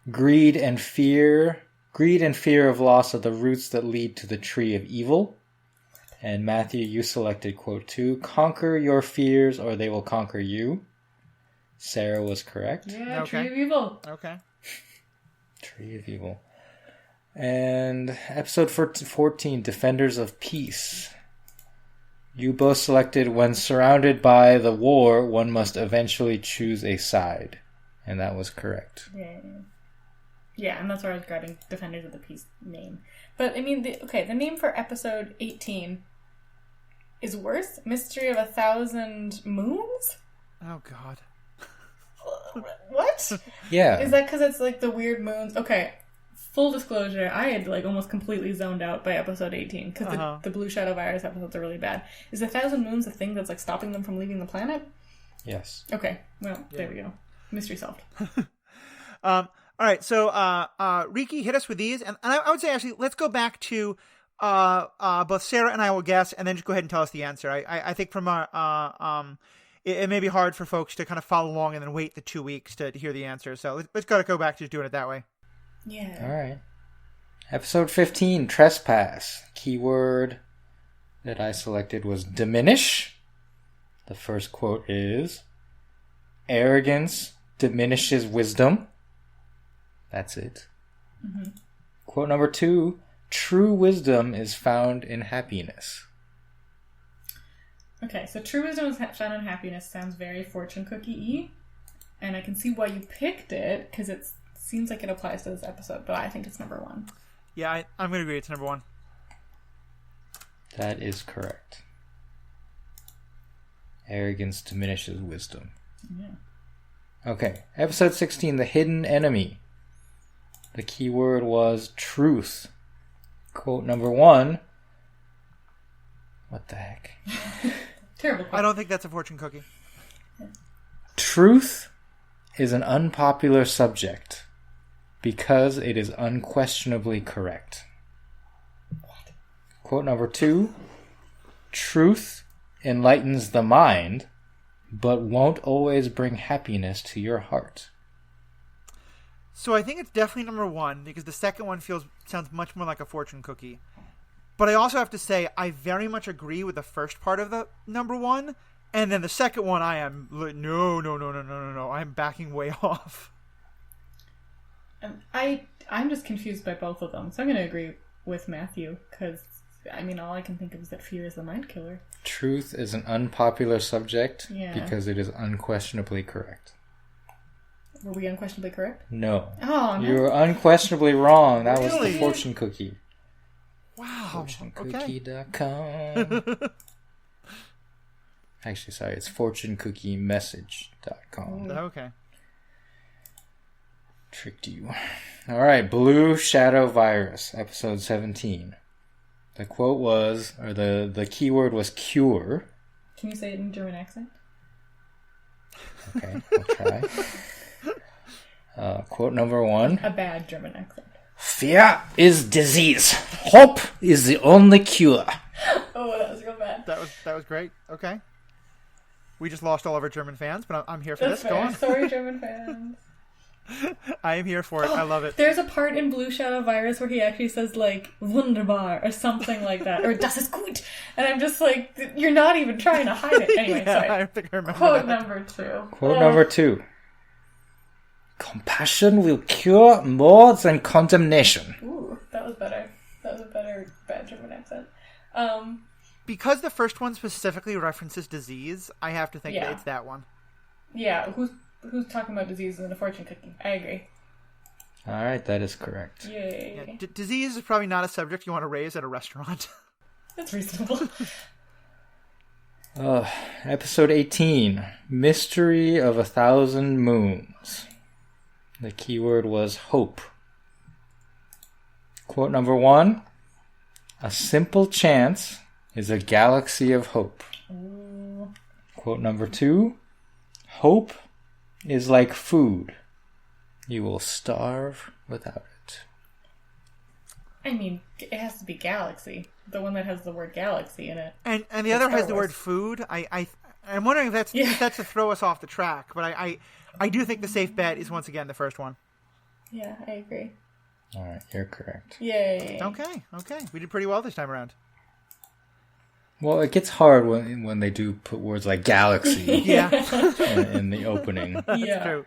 Greed and fear of loss are the roots that lead to the tree of evil. And Matthew, you selected quote 2. Conquer your fears or they will conquer you. Sarah was correct. Yeah, Okay. tree of evil. Okay. Tree of evil. And episode 14, Defenders of Peace. You both selected when surrounded by the war, one must eventually choose a side. And that was correct. Yeah, and that's where I was grabbing Defenders of the Peace name. But, I mean, the name for episode 18 is worse. Mystery of 1,000 Moons? Oh, God. What? Yeah. Is that because it's, like, the weird moons? Okay, full disclosure, I had, like, almost completely zoned out by episode 18, because the Blue Shadow Virus episodes are really bad. Is 1,000 Moons a thing that's, like, stopping them from leaving the planet? Yes. Okay, well, there we go. Mystery solved. All right, so Riki, hit us with these, and I would say actually let's go back to both Sarah and I will guess, and then just go ahead and tell us the answer. I think from it may be hard for folks to kind of follow along and then wait the 2 weeks to hear the answer. So let's go back to just doing it that way. Yeah. All right. Episode 15, Trespass. Keyword that I selected was diminish. The first quote is, arrogance diminishes wisdom. That's it. Mm-hmm. Quote number 2, true wisdom is found in happiness. Okay, so true wisdom is found in happiness sounds very fortune cookie-y, and I can see why you picked it, because it seems like it applies to this episode, but I think it's number 1. Yeah, I'm going to agree it's number 1. That is correct. Arrogance diminishes wisdom. Yeah. Okay, episode 16, The Hidden Enemy. The keyword was truth. Quote number 1. What the heck? Terrible quote. I don't think that's a fortune cookie. Truth is an unpopular subject because it is unquestionably correct. What? Quote number 2. Truth enlightens the mind, but won't always bring happiness to your heart. So I think it's definitely number 1 because the second one sounds much more like a fortune cookie. But I also have to say I very much agree with the first part of the number 1, and then the second one I am no. I'm backing way off. I'm just confused by both of them, so I'm going to agree with Matthew because I mean all I can think of is that fear is the mind killer. Truth is an unpopular subject because it is unquestionably correct. Were we unquestionably correct? No. Oh, no. You were unquestionably wrong. That was Really? the fortune cookie. Wow. FortuneCookie.com. Actually, sorry, it's FortuneCookieMessage.com. Okay. Tricked you. Alright, Blue Shadow Virus, episode 17. The quote was, or the keyword was cure. Can you say it in German accent? Okay, I'll try. Quote number 1. A bad German accent. Fear is disease. Hope is the only cure. Oh, that was real bad. That was great. Okay. We just lost all of our German fans, but I'm here for That's this. Go fair. on. Sorry, German fans. I am here for it. I love it. There's a part in Blue Shadow Virus where he actually says, like, wunderbar, or something like that, or das ist gut. And I'm just like, you're not even trying to hide it. Anyway, sorry. I think I remember Quote that. number 2. Quote number 2. Compassion will cure more than condemnation. Ooh, that was better. That was a better bad German accent. Because the first one specifically references disease, I have to think that Yeah. it's that one. Yeah, who's talking about diseases in a fortune cookie? I agree. Alright, that is correct. Yay. Yeah, disease is probably not a subject you want to raise at a restaurant. That's reasonable. Episode 18, Mystery of 1,000 Moons. The keyword was hope. Quote number 1, a simple chance is a galaxy of hope. Quote number 2, hope is like food. You will starve without it. I mean, it has to be galaxy. The one that has the word galaxy in it. And the other has the word food. I'm wondering if that's to throw us off the track, but I do think the safe bet is once again the first one. Yeah, I agree. All right, you're correct. Yay. Okay. We did pretty well this time around. Well, it gets hard when they do put words like galaxy Yeah. in the opening.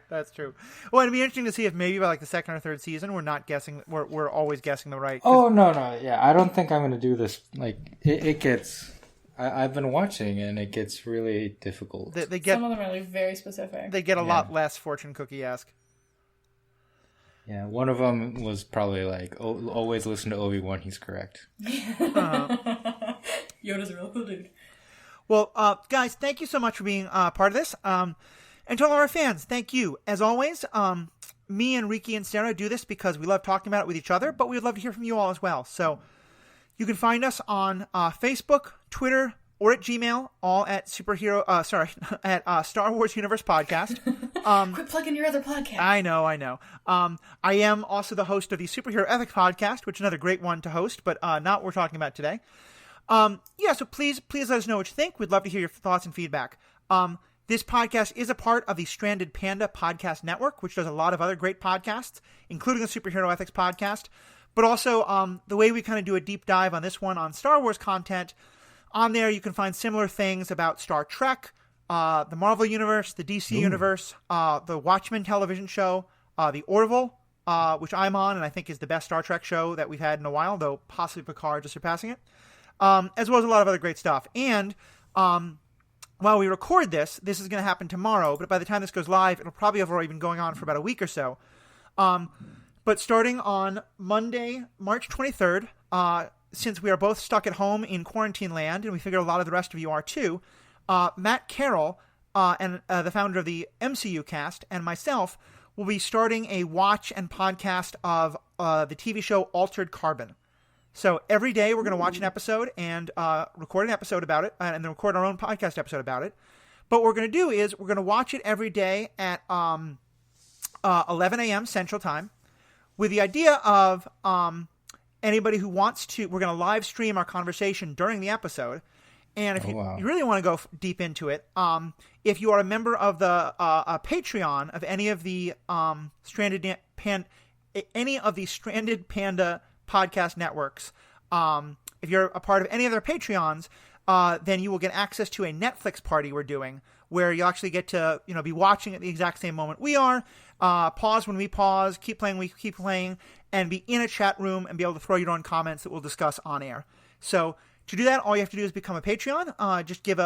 That's true. Well, it'd be interesting to see if maybe by like the second or third season we're not guessing. We're always guessing the right. Oh no, yeah, I don't think I'm going to do this. Like it gets. I've been watching and it gets really difficult. They get, some of them are like very specific. They get a lot less fortune cookie-esque. Yeah, one of them was probably like, always listen to Obi-Wan, he's correct. Yoda's a real cool dude. Well, guys, thank you so much for being part of this. And to all our fans, thank you. As always, me and Riki and Sarah do this because we love talking about it with each other, but we'd love to hear from you all as well. So you can find us on Facebook, Twitter, or at Gmail, all at at Star Wars Universe Podcast. Quit plugging your other podcast. I know. I am also the host of the Superhero Ethics Podcast, which is another great one to host, but not what we're talking about today. So please let us know what you think. We'd love to hear your thoughts and feedback. This podcast is a part of the Stranded Panda Podcast Network, which does a lot of other great podcasts, including the Superhero Ethics Podcast, but also the way we kind of do a deep dive on this one on Star Wars content. On there, you can find similar things about Star Trek, the Marvel Universe, the DC Universe, the Watchmen television show, the Orville, which I'm on and I think is the best Star Trek show that we've had in a while, though possibly Picard just surpassing it, as well as a lot of other great stuff. And while we record this is going to happen tomorrow, but by the time this goes live, it'll probably have already been going on for about a week or so. But starting on Monday, March 23rd, since we are both stuck at home in quarantine land, and we figure a lot of the rest of you are too, Matt Carroll, and the founder of the MCU cast, and myself will be starting a watch and podcast of the TV show Altered Carbon. So every day we're going to watch an episode and record an episode about it, and then record our own podcast episode about it. But what we're going to do is we're going to watch it every day at 11 a.m. Central Time, with the idea of anybody who wants to, we're going to live stream our conversation during the episode. And if you really want to go deep into it, if you are a member of the Patreon of any of the Stranded Panda podcast networks, if you're a part of any of their Patreons, then you will get access to a Netflix party we're doing, where you'll actually get to be watching at the exact same moment we are, pause when we pause, keep playing when we keep playing, and be in a chat room and be able to throw your own comments that we'll discuss on air. So to do that, all you have to do is become a Patreon. Just give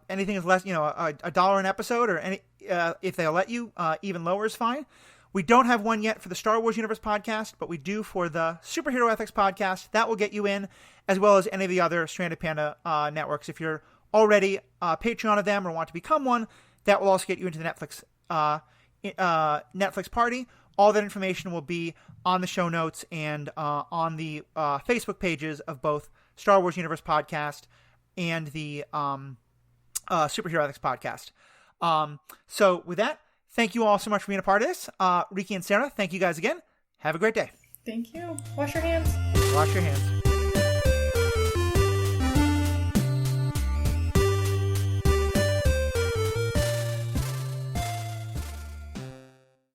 anything is less, $1 an episode, or any if they'll let you. Even lower is fine. We don't have one yet for the Star Wars Universe podcast, but we do for the Superhero Ethics podcast. That will get you in, as well as any of the other Stranded Panda networks. If you're already a Patreon of them or want to become one, that will also get you into the Netflix party. All that information will be on the show notes and on the Facebook pages of both Star Wars Universe podcast and the Superhero Ethics podcast. So with that, thank you all so much for being a part of this. Riki and Sarah, thank you guys again. Have a great day. Thank you. Wash your hands. Wash your hands.